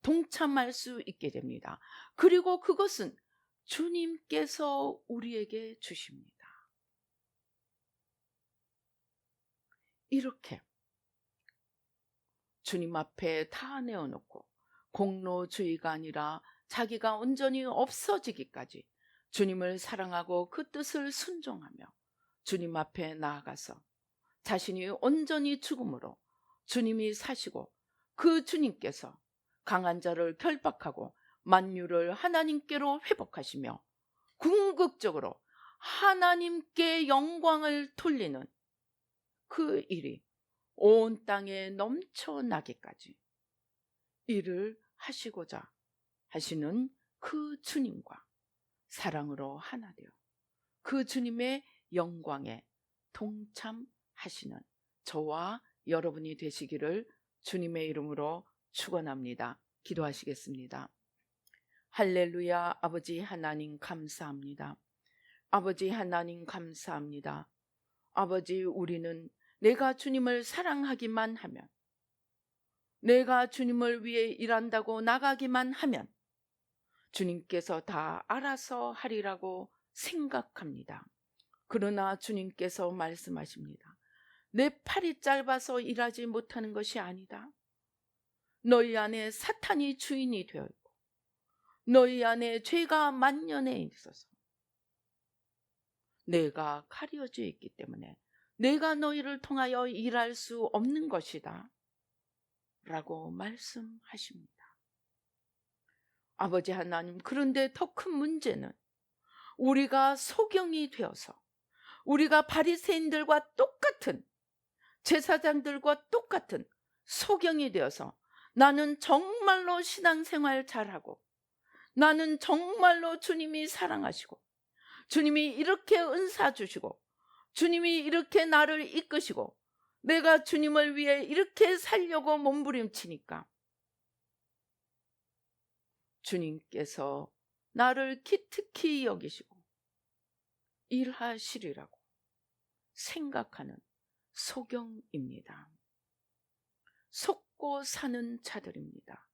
동참할 수 있게 됩니다. 그리고 그것은 주님께서 우리에게 주십니다. 이렇게 주님 앞에 다 내어놓고 공로주의가 아니라 자기가 온전히 없어지기까지 주님을 사랑하고 그 뜻을 순종하며 주님 앞에 나아가서 자신이 온전히 죽음으로 주님이 사시고 그 주님께서 강한 자를 결박하고 만유를 하나님께로 회복하시며 궁극적으로 하나님께 영광을 돌리는 그 일이 온 땅에 넘쳐나기까지 일을 하시고자 하시는 그 주님과 사랑으로 하나 되어 그 주님의 영광에 동참하시는 저와 여러분이 되시기를 주님의 이름으로 축원합니다. 기도하시겠습니다. 할렐루야. 아버지 하나님 감사합니다. 아버지 하나님 감사합니다. 아버지, 우리는 내가 주님을 사랑하기만 하면, 내가 주님을 위해 일한다고 나가기만 하면 주님께서 다 알아서 하리라고 생각합니다. 그러나 주님께서 말씀하십니다. 내 팔이 짧아서 일하지 못하는 것이 아니다. 너희 안에 사탄이 주인이 되어 있고 너희 안에 죄가 만연해 있어서 내가 가려져 있기 때문에 내가 너희를 통하여 일할 수 없는 것이다 라고 말씀하십니다. 아버지 하나님, 그런데 더 큰 문제는 우리가 소경이 되어서 우리가 바리새인들과 똑같은, 제사장들과 똑같은 소경이 되어서 나는 정말로 신앙생활 잘하고 나는 정말로 주님이 사랑하시고 주님이 이렇게 은사 주시고 주님이 이렇게 나를 이끄시고 내가 주님을 위해 이렇게 살려고 몸부림치니까 주님께서 나를 기특히 여기시고 일하시리라고 생각하는 소경입니다. 속고 사는 자들입니다.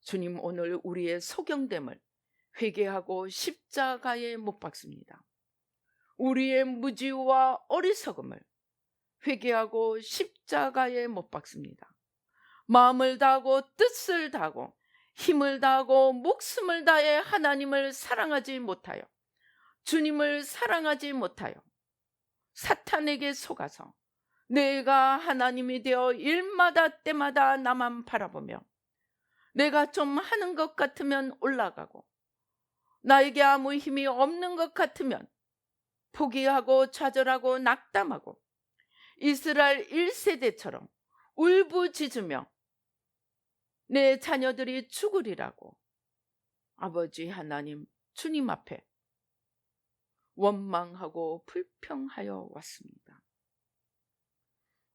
주님, 오늘 우리의 소경됨을 회개하고 십자가에 못 박습니다. 우리의 무지와 어리석음을 회개하고 십자가에 못 박습니다. 마음을 다하고 뜻을 다하고 힘을 다하고 목숨을 다해 하나님을 사랑하지 못하여, 주님을 사랑하지 못하여 사탄에게 속아서 내가 하나님이 되어 일마다 때마다 나만 바라보며 내가 좀 하는 것 같으면 올라가고 나에게 아무 힘이 없는 것 같으면 포기하고 좌절하고 낙담하고 이스라엘 1세대처럼 울부짖으며 내 자녀들이 죽으리라고 아버지 하나님, 주님 앞에 원망하고 불평하여 왔습니다.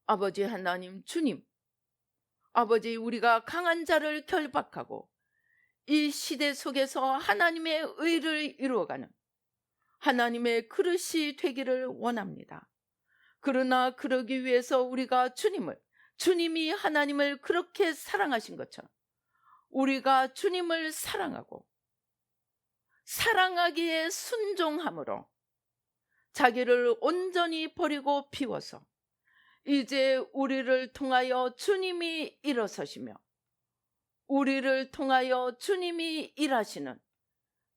아버지 하나님, 주님, 아버지, 우리가 강한 자를 결박하고 이 시대 속에서 하나님의 의를 이루어가는 하나님의 그릇이 되기를 원합니다. 그러나 그러기 위해서 우리가 주님이 하나님을 그렇게 사랑하신 것처럼 우리가 주님을 사랑하고 사랑하기에 순종함으로 자기를 온전히 버리고 비워서 이제 우리를 통하여 주님이 일어서시며 우리를 통하여 주님이 일하시는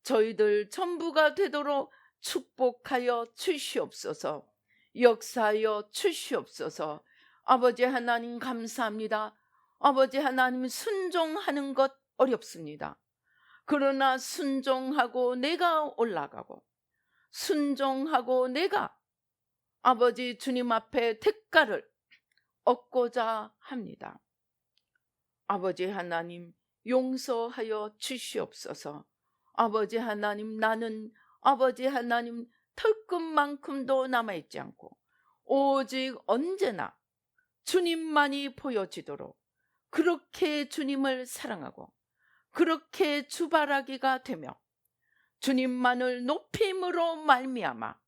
저희들 전부가 되도록 축복하여 주시옵소서, 역사하여 주시옵소서. 아버지 하나님 감사합니다. 아버지 하나님, 순종하는 것 어렵습니다. 그러나 순종하고 내가 올라가고 순종하고 내가 아버지 주님 앞에 대가를 얻고자 합니다. 아버지 하나님, 용서하여 주시옵소서. 아버지 하나님, 나는 아버지 하나님 털끝만큼도 남아있지 않고 오직 언제나 주님만이 보여지도록 그렇게 주님을 사랑하고 그렇게 주바라기가 되며 주님만을 높임으로 말미암아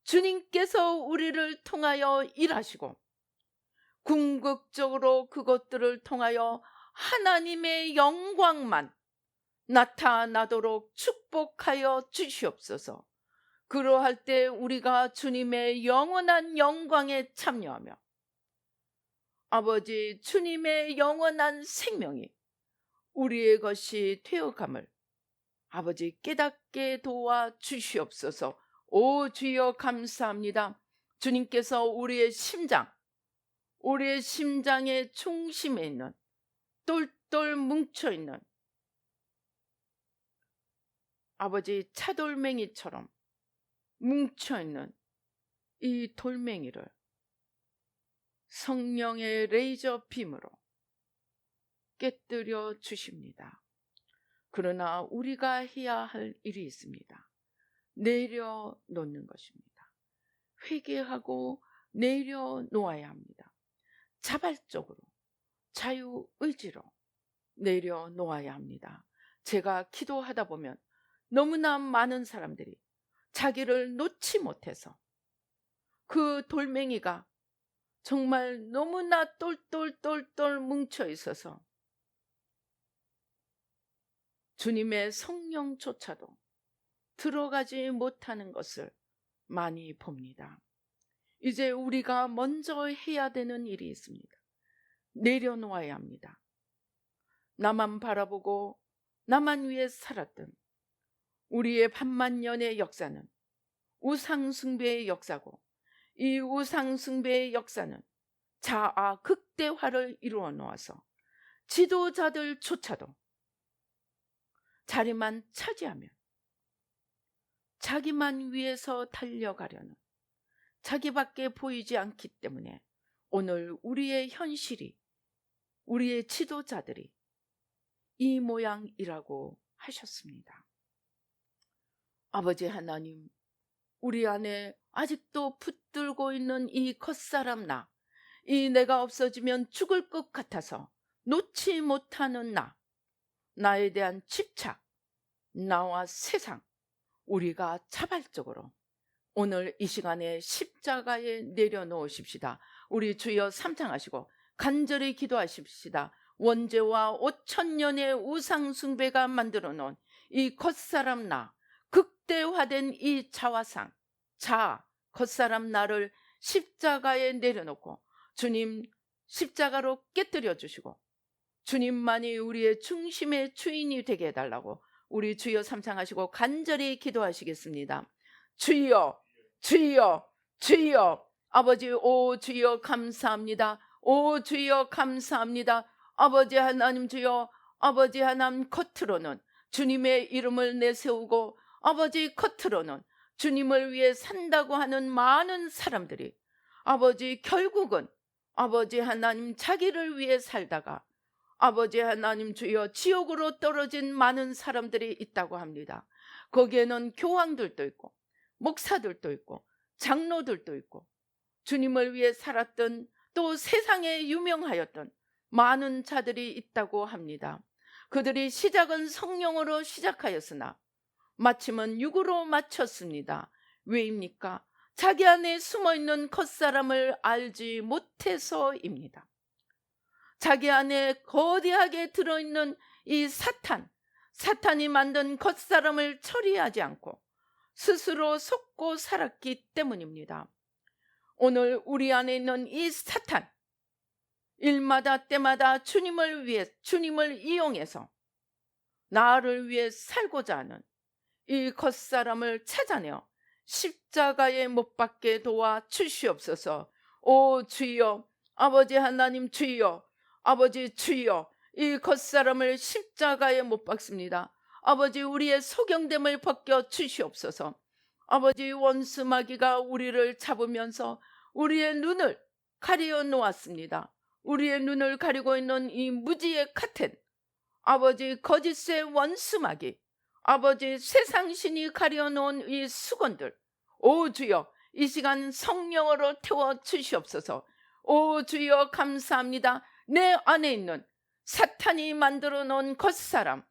주님께서 우리를 통하여 일하시고 궁극적으로 그것들을 통하여 하나님의 영광만 나타나도록 축복하여 주시옵소서. 그러할 때 우리가 주님의 영원한 영광에 참여하며 아버지 주님의 영원한 생명이 우리의 것이 되어감을 아버지 깨닫게 도와 주시옵소서. 오 주여 감사합니다. 주님께서 우리의 심장의 중심에 있는 똘똘 뭉쳐있는 아버지 차돌멩이처럼 뭉쳐있는 이 돌멩이를 성령의 레이저 빔으로 깨뜨려 주십니다. 그러나 우리가 해야 할 일이 있습니다. 내려놓는 것입니다. 회개하고 내려놓아야 합니다. 자발적으로 자유의지로 내려놓아야 합니다. 제가 기도하다 보면 너무나 많은 사람들이 자기를 놓지 못해서 그 돌멩이가 정말 너무나 똘똘똘똘 뭉쳐 있어서 주님의 성령조차도 들어가지 못하는 것을 많이 봅니다. 이제 우리가 먼저 해야 되는 일이 있습니다. 내려놓아야 합니다. 나만 바라보고 나만 위해 살았던 우리의 반만년의 역사는 우상숭배의 역사고, 이 우상숭배의 역사는 자아 극대화를 이루어 놓아서 지도자들조차도 자리만 차지하면 자기만 위해서 달려가려는, 자기밖에 보이지 않기 때문에 오늘 우리의 현실이, 우리의 지도자들이 이 모양이라고 하셨습니다. 아버지 하나님, 우리 안에 아직도 붙들고 있는 이 겉사람 나, 이 내가 없어지면 죽을 것 같아서 놓지 못하는 나에 대한 집착, 나와 세상, 우리가 자발적으로 오늘 이 시간에 십자가에 내려놓으십시다. 우리 주여 삼창하시고 간절히 기도하십시다. 원죄와 5,000년의 우상숭배가 만들어 놓은 이 겉사람 나, 극대화된 이 자화상, 겉사람 나를 십자가에 내려놓고 주님 십자가로 깨뜨려 주시고 주님만이 우리의 중심의 주인이 되게 해달라고 우리 주여 삼창하시고 간절히 기도하시겠습니다. 주여, 주여, 주여. 아버지, 오 주여 감사합니다. 오 주여 감사합니다. 아버지 하나님, 주여, 아버지 하나님, 겉으로는 주님의 이름을 내세우고 아버지 겉으로는 주님을 위해 산다고 하는 많은 사람들이 아버지 결국은 아버지 하나님 자기를 위해 살다가 아버지 하나님 주여 지옥으로 떨어진 많은 사람들이 있다고 합니다. 거기에는 교황들도 있고 목사들도 있고 장로들도 있고 주님을 위해 살았던, 또 세상에 유명하였던 많은 자들이 있다고 합니다. 그들이 시작은 성령으로 시작하였으나 마침은 육으로 마쳤습니다. 왜입니까? 자기 안에 숨어있는 겉사람을 알지 못해서입니다. 자기 안에 거대하게 들어있는 이 사탄이 만든 겉사람을 처리하지 않고 스스로 속고 살았기 때문입니다. 오늘 우리 안에 있는 이 사탄, 일마다 때마다 주님을 위해, 주님을 이용해서 나를 위해 살고자 하는 이 겉사람을 찾아내어 십자가에 못 박게 도와 주시옵소서. 오 주여, 아버지 하나님 주여, 아버지 주여, 이 겉사람을 십자가에 못 박습니다. 아버지 우리의 소경됨을 벗겨 주시옵소서. 아버지 원수 마귀가 우리를 잡으면서 우리의 눈을 가리어 놓았습니다. 우리의 눈을 가리고 있는 이 무지의 카텐, 아버지 거짓의 원수 마귀, 아버지 세상신이 가리어 놓은 이 수건들, 오 주여 이 시간 성령으로 태워 주시옵소서. 오 주여 감사합니다. 내 안에 있는 사탄이 만들어 놓은 겉사람,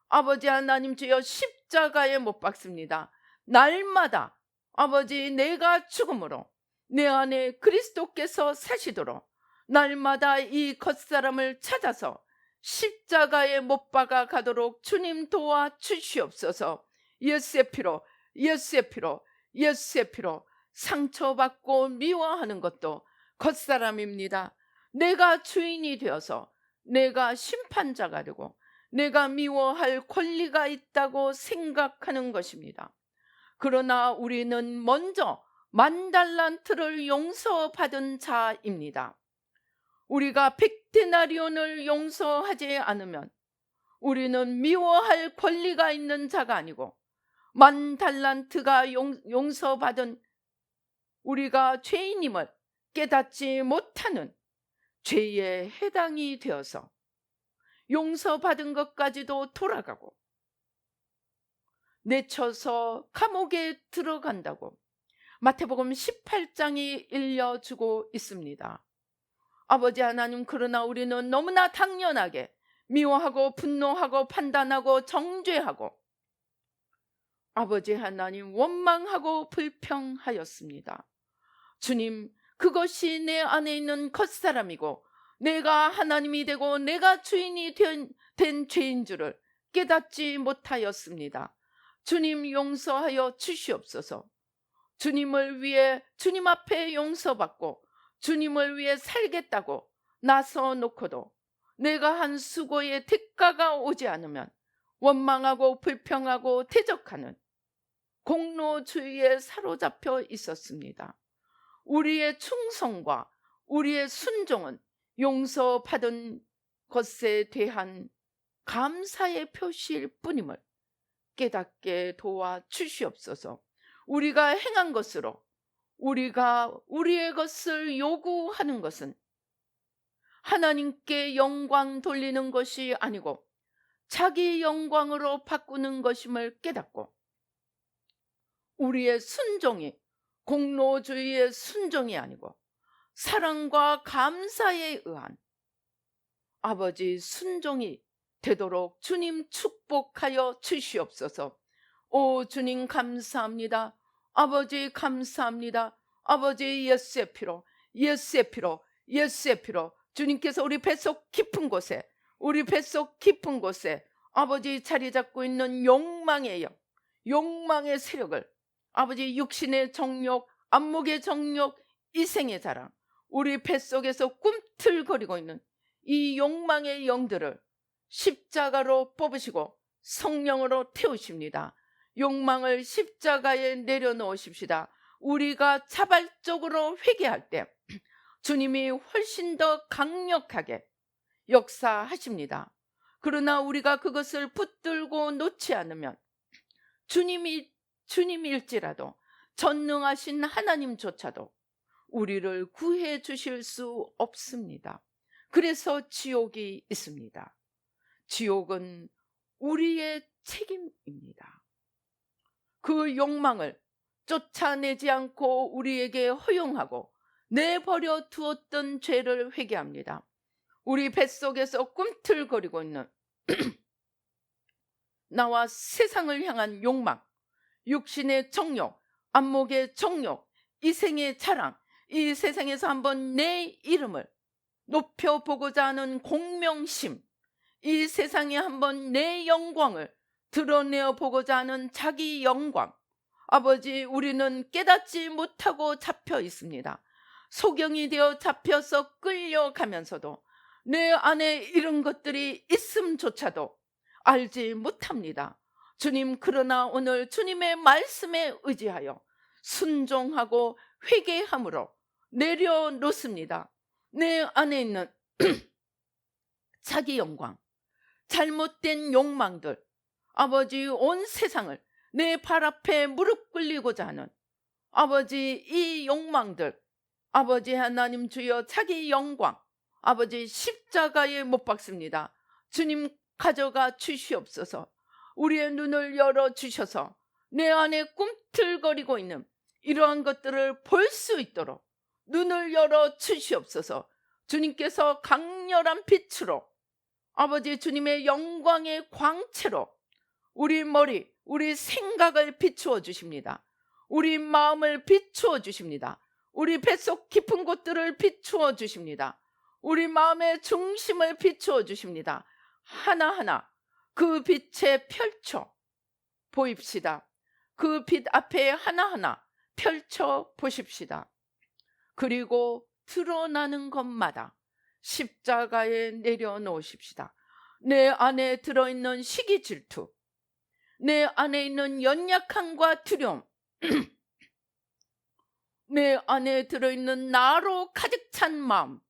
아버지 하나님 주여 십자가에 못 박습니다. 날마다 아버지 내가 죽음으로 내 안에 그리스도께서 사시도록 날마다 이 겉사람을 찾아서 십자가에 못 박아 가도록 주님 도와 주시옵소서. 예수의 피로, 예수의 피로, 예수의 피로. 상처받고 미워하는 것도 겉사람입니다. 내가 주인이 되어서 내가 심판자가 되고 내가 미워할 권리가 있다고 생각하는 것입니다. 그러나 우리는 먼저 10,000달란트를 용서받은 자입니다. 우리가 100데나리온을 용서하지 않으면 우리는 미워할 권리가 있는 자가 아니고 10,000달란트가 용서받은 우리가 죄인임을 깨닫지 못하는 죄에 해당이 되어서 용서받은 것까지도 돌아가고 내쳐서 감옥에 들어간다고 마태복음 18장이 일러주고 있습니다. 아버지 하나님, 그러나 우리는 너무나 당연하게 미워하고 분노하고 판단하고 정죄하고 아버지 하나님 원망하고 불평하였습니다. 주님, 그것이 내 안에 있는 겉사람이고 내가 하나님이 되고 내가 주인이 된 죄인 줄을 깨닫지 못하였습니다. 주님, 용서하여 주시옵소서. 주님을 위해 주님 앞에 용서받고 주님을 위해 살겠다고 나서 놓고도 내가 한 수고의 대가가 오지 않으면 원망하고 불평하고 대적하는 공로주의에 사로잡혀 있었습니다. 우리의 충성과 우리의 순종은 용서받은 것에 대한 감사의 표시일 뿐임을 깨닫게 도와 주시옵소서. 우리가 행한 것으로 우리가 우리의 것을 요구하는 것은 하나님께 영광 돌리는 것이 아니고 자기 영광으로 바꾸는 것임을 깨닫고 우리의 순종이 공로주의의 순종이 아니고 사랑과 감사에 의한 아버지 순종이 되도록 주님 축복하여 주시옵소서. 오 주님 감사합니다. 아버지 감사합니다. 아버지 예수의 피로 예수의 피로 예수의 피로 주님께서 우리 뱃속 깊은 곳에 우리 뱃속 깊은 곳에 아버지 자리 잡고 있는 욕망의 영, 욕망의 세력을 아버지 육신의 정욕, 안목의 정욕, 이생의 자랑, 우리 뱃속에서 꿈틀거리고 있는 이 욕망의 영들을 십자가로 뽑으시고 성령으로 태우십니다. 욕망을 십자가에 내려놓으십시다. 우리가 자발적으로 회개할 때 주님이 훨씬 더 강력하게 역사하십니다. 그러나 우리가 그것을 붙들고 놓지 않으면 주님일지라도 전능하신 하나님조차도 우리를 구해 주실 수 없습니다. 그래서 지옥이 있습니다. 지옥은 우리의 책임입니다. 그 욕망을 쫓아내지 않고 우리에게 허용하고 내버려 두었던 죄를 회개합니다. 우리 뱃속에서 꿈틀거리고 있는 나와 세상을 향한 욕망, 육신의 정욕, 안목의 정욕, 이생의 자랑, 이 세상에서 한번 내 이름을 높여보고자 하는 공명심, 이 세상에 한번 내 영광을 드러내어 보고자 하는 자기 영광, 아버지 우리는 깨닫지 못하고 잡혀 있습니다. 소경이 되어 잡혀서 끌려가면서도 내 안에 이런 것들이 있음조차도 알지 못합니다. 주님, 그러나 오늘 주님의 말씀에 의지하여 순종하고 회개함으로 내려놓습니다. 내 안에 있는 자기 영광, 잘못된 욕망들, 아버지 온 세상을 내 발 앞에 무릎 꿇리고자 하는 아버지 이 욕망들, 아버지 하나님 주여 자기 영광, 아버지 십자가에 못 박습니다. 주님 가져가 주시옵소서. 우리의 눈을 열어주셔서 내 안에 꿈틀거리고 있는 이러한 것들을 볼 수 있도록 눈을 열어 주시옵소서. 주님께서 강렬한 빛으로 아버지 주님의 영광의 광채로 우리 머리, 우리 생각을 비추어 주십니다. 우리 마음을 비추어 주십니다. 우리 뱃속 깊은 곳들을 비추어 주십니다. 우리 마음의 중심을 비추어 주십니다. 하나하나 그 빛에 펼쳐 보입시다. 그 빛 앞에 하나하나 펼쳐 보십시다. 그리고 드러나는 것마다 십자가에 내려놓으십시다. 내 안에 들어있는 시기 질투, 내 안에 있는 연약함과 두려움, 내 안에 들어있는 나로 가득 찬 마음,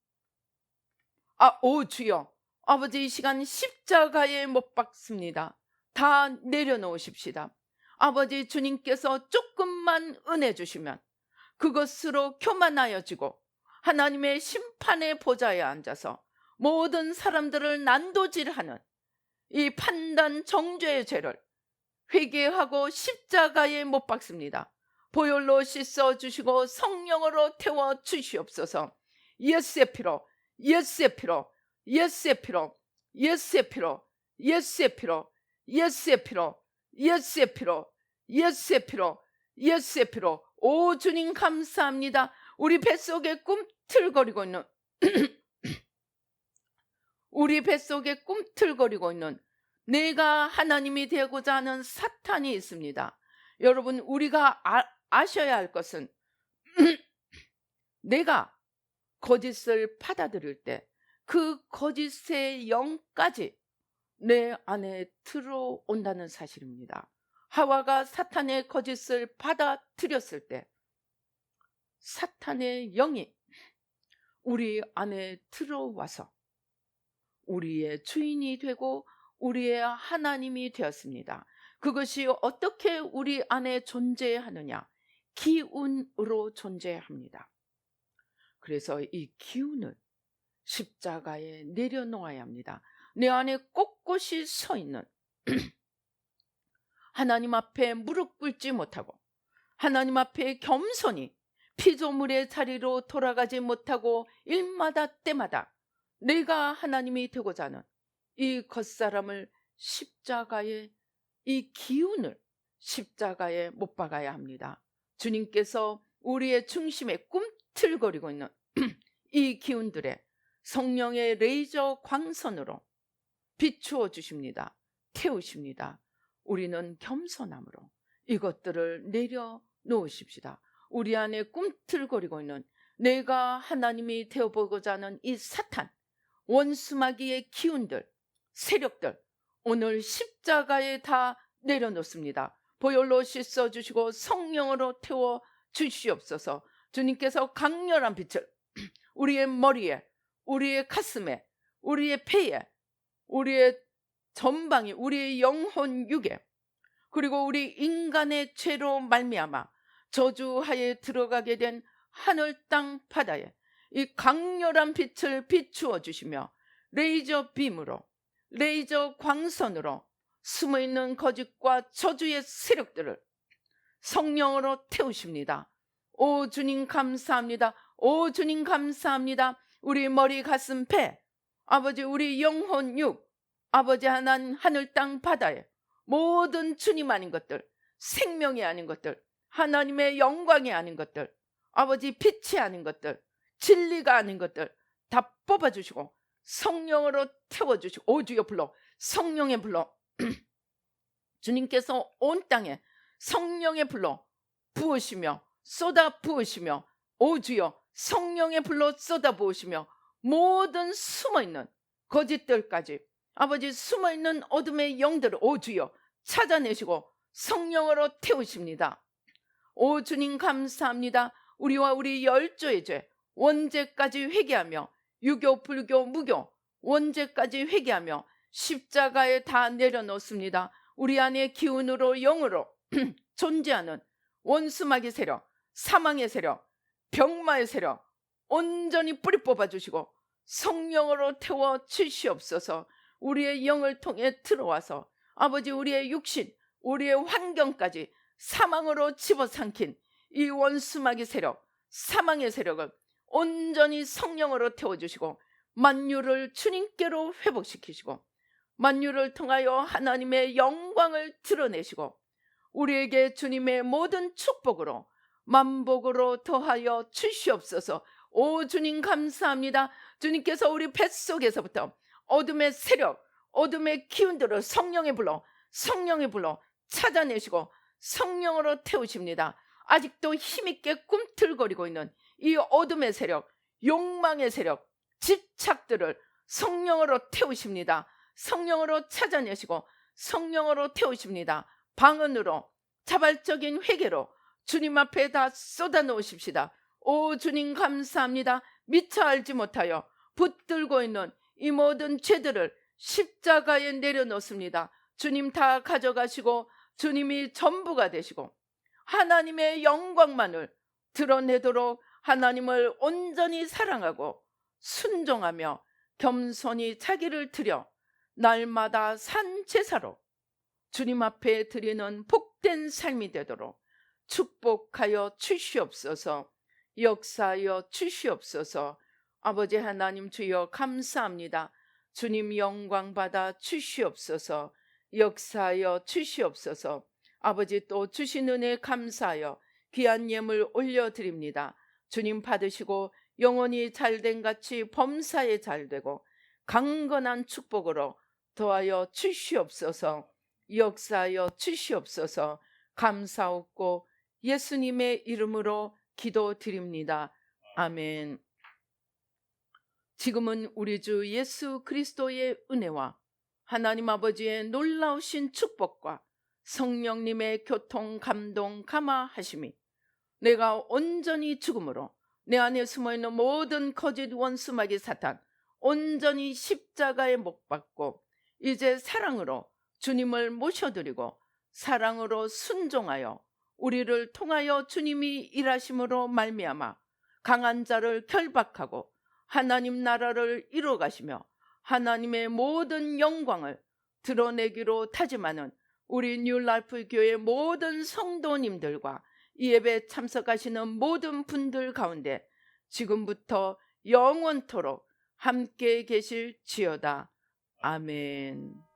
오 주여, 아버지 이 시간 십자가에 못 박습니다. 다 내려놓으십시다. 아버지 주님께서 조금만 은혜 주시면 그것으로 교만하여지고 하나님의 심판의 보좌에 앉아서 모든 사람들을 난도질하는 이 판단 정죄의 죄를 회개하고 십자가에 못 박습니다. 보혈로 씻어주시고 성령으로 태워 주시옵소서. 예수의 피로, 예수의 피로, 예수의 피로 예수의 피로, 예수의 피로, 예수의 피로, 예수의 피로, 예수의 피로, 예수의 피로. 오 주님 감사합니다. 우리 뱃속에 꿈틀거리고 있는 우리 뱃속에 꿈틀거리고 있는 내가 하나님이 되고자 하는 사탄이 있습니다. 여러분, 우리가 아셔야 할 것은 내가 거짓을 받아들일 때 그 거짓의 영까지 내 안에 들어온다는 사실입니다. 하와가 사탄의 거짓을 받아들였을 때 사탄의 영이 우리 안에 들어와서 우리의 주인이 되고 우리의 하나님이 되었습니다. 그것이 어떻게 우리 안에 존재하느냐? 기운으로 존재합니다. 그래서 이 기운을 십자가에 내려놓아야 합니다. 내 안에 꼿꼿이 서 있는 하나님 앞에 무릎 꿇지 못하고 하나님 앞에 겸손히 피조물의 자리로 돌아가지 못하고 일마다 때마다 내가 하나님이 되고자 하는 이 겉사람을 십자가에, 이 기운을 십자가에 못 박아야 합니다. 주님께서 우리의 중심에 꿈틀거리고 있는 이 기운들에 성령의 레이저 광선으로 비추어 주십니다. 태우십니다. 우리는 겸손함으로 이것들을 내려놓으십시다. 우리 안에 꿈틀거리고 있는 내가 하나님이 되어보고자 하는 이 사탄, 원수마귀의 기운들, 세력들 오늘 십자가에 다 내려놓습니다. 보혈로 씻어주시고 성령으로 태워 주시옵소서. 주님께서 강렬한 빛을 우리의 머리에, 우리의 가슴에, 우리의 폐에, 우리의 전방에, 우리의 영혼 육에, 그리고 우리 인간의 죄로 말미암아 저주하에 들어가게 된 하늘 땅 바다에 이 강렬한 빛을 비추어 주시며 레이저 빔으로, 레이저 광선으로 숨어있는 거짓과 저주의 세력들을 성령으로 태우십니다. 오 주님 감사합니다. 오 주님 감사합니다. 우리 머리, 가슴, 배, 아버지 우리 영혼 육, 아버지 하나님 하늘 땅 바다에 모든 주님 아닌 것들, 생명이 아닌 것들, 하나님의 영광이 아닌 것들, 아버지 빛이 아닌 것들, 진리가 아닌 것들 다 뽑아주시고 성령으로 태워주시고, 오 주여 불러, 성령의 불러 주님께서 온 땅에 성령의 불러 부으시며 쏟아 부으시며, 오 주여 성령의 불러 쏟아 부으시며 모든 숨어있는 거짓들까지, 아버지 숨어있는 어둠의 영들을 오 주여 찾아내시고 성령으로 태우십니다. 오 주님 감사합니다. 우리와 우리 열조의 죄 원죄까지 회개하며, 유교, 불교, 무교 원죄까지 회개하며 십자가에 다 내려놓습니다. 우리 안에 기운으로 영으로 존재하는 원수마귀 세력, 사망의 세력, 병마의 세력 온전히 뿌리 뽑아주시고 성령으로 태워 주시옵소서. 우리의 영을 통해 들어와서 아버지 우리의 육신, 우리의 환경까지 사망으로 집어삼킨 이 원수마귀 세력, 사망의 세력을 온전히 성령으로 태워주시고 만유를 주님께로 회복시키시고 만유를 통하여 하나님의 영광을 드러내시고 우리에게 주님의 모든 축복으로 만복으로 더하여 주시옵소서. 오 주님 감사합니다. 주님께서 우리 뱃속에서부터 어둠의 세력, 어둠의 기운들을 성령의 불러 찾아내시고 성령으로 태우십니다. 아직도 힘있게 꿈틀거리고 있는 이 어둠의 세력, 욕망의 세력, 집착들을 성령으로 태우십니다. 성령으로 찾아내시고 성령으로 태우십니다. 방언으로, 자발적인 회개로 주님 앞에 다 쏟아놓으십시다. 오 주님 감사합니다. 미처 알지 못하여 붙들고 있는 이 모든 죄들을 십자가에 내려놓습니다. 주님 다 가져가시고 주님이 전부가 되시고 하나님의 영광만을 드러내도록 하나님을 온전히 사랑하고 순종하며 겸손히 자기를 드려 날마다 산 제사로 주님 앞에 드리는 복된 삶이 되도록 축복하여 주시옵소서. 역사하여 주시옵소서. 아버지 하나님 주여 감사합니다. 주님 영광 받아 주시옵소서. 역사하여 주시옵소서. 아버지, 또 주신 은혜 감사하여 귀한 예물 올려드립니다. 주님 받으시고 영혼이 잘된 같이 범사에 잘되고 강건한 축복으로 더하여 주시옵소서. 역사하여 주시옵소서. 감사옵고 예수님의 이름으로 기도드립니다. 아멘. 지금은 우리 주 예수 그리스도의 은혜와 하나님 아버지의 놀라우신 축복과 성령님의 교통, 감동, 감화하심이 내가 온전히 죽음으로 내 안에 숨어있는 모든 거짓 원수 마귀 사탄 온전히 십자가에 못 박고 이제 사랑으로 주님을 모셔드리고 사랑으로 순종하여 우리를 통하여 주님이 일하심으로 말미암아 강한 자를 결박하고 하나님 나라를 이루어가시며 하나님의 모든 영광을 드러내기로 다짐하는 우리 뉴라이프 교회 모든 성도님들과 이 예배에 참석하시는 모든 분들 가운데 지금부터 영원토록 함께 계실지어다. 아멘.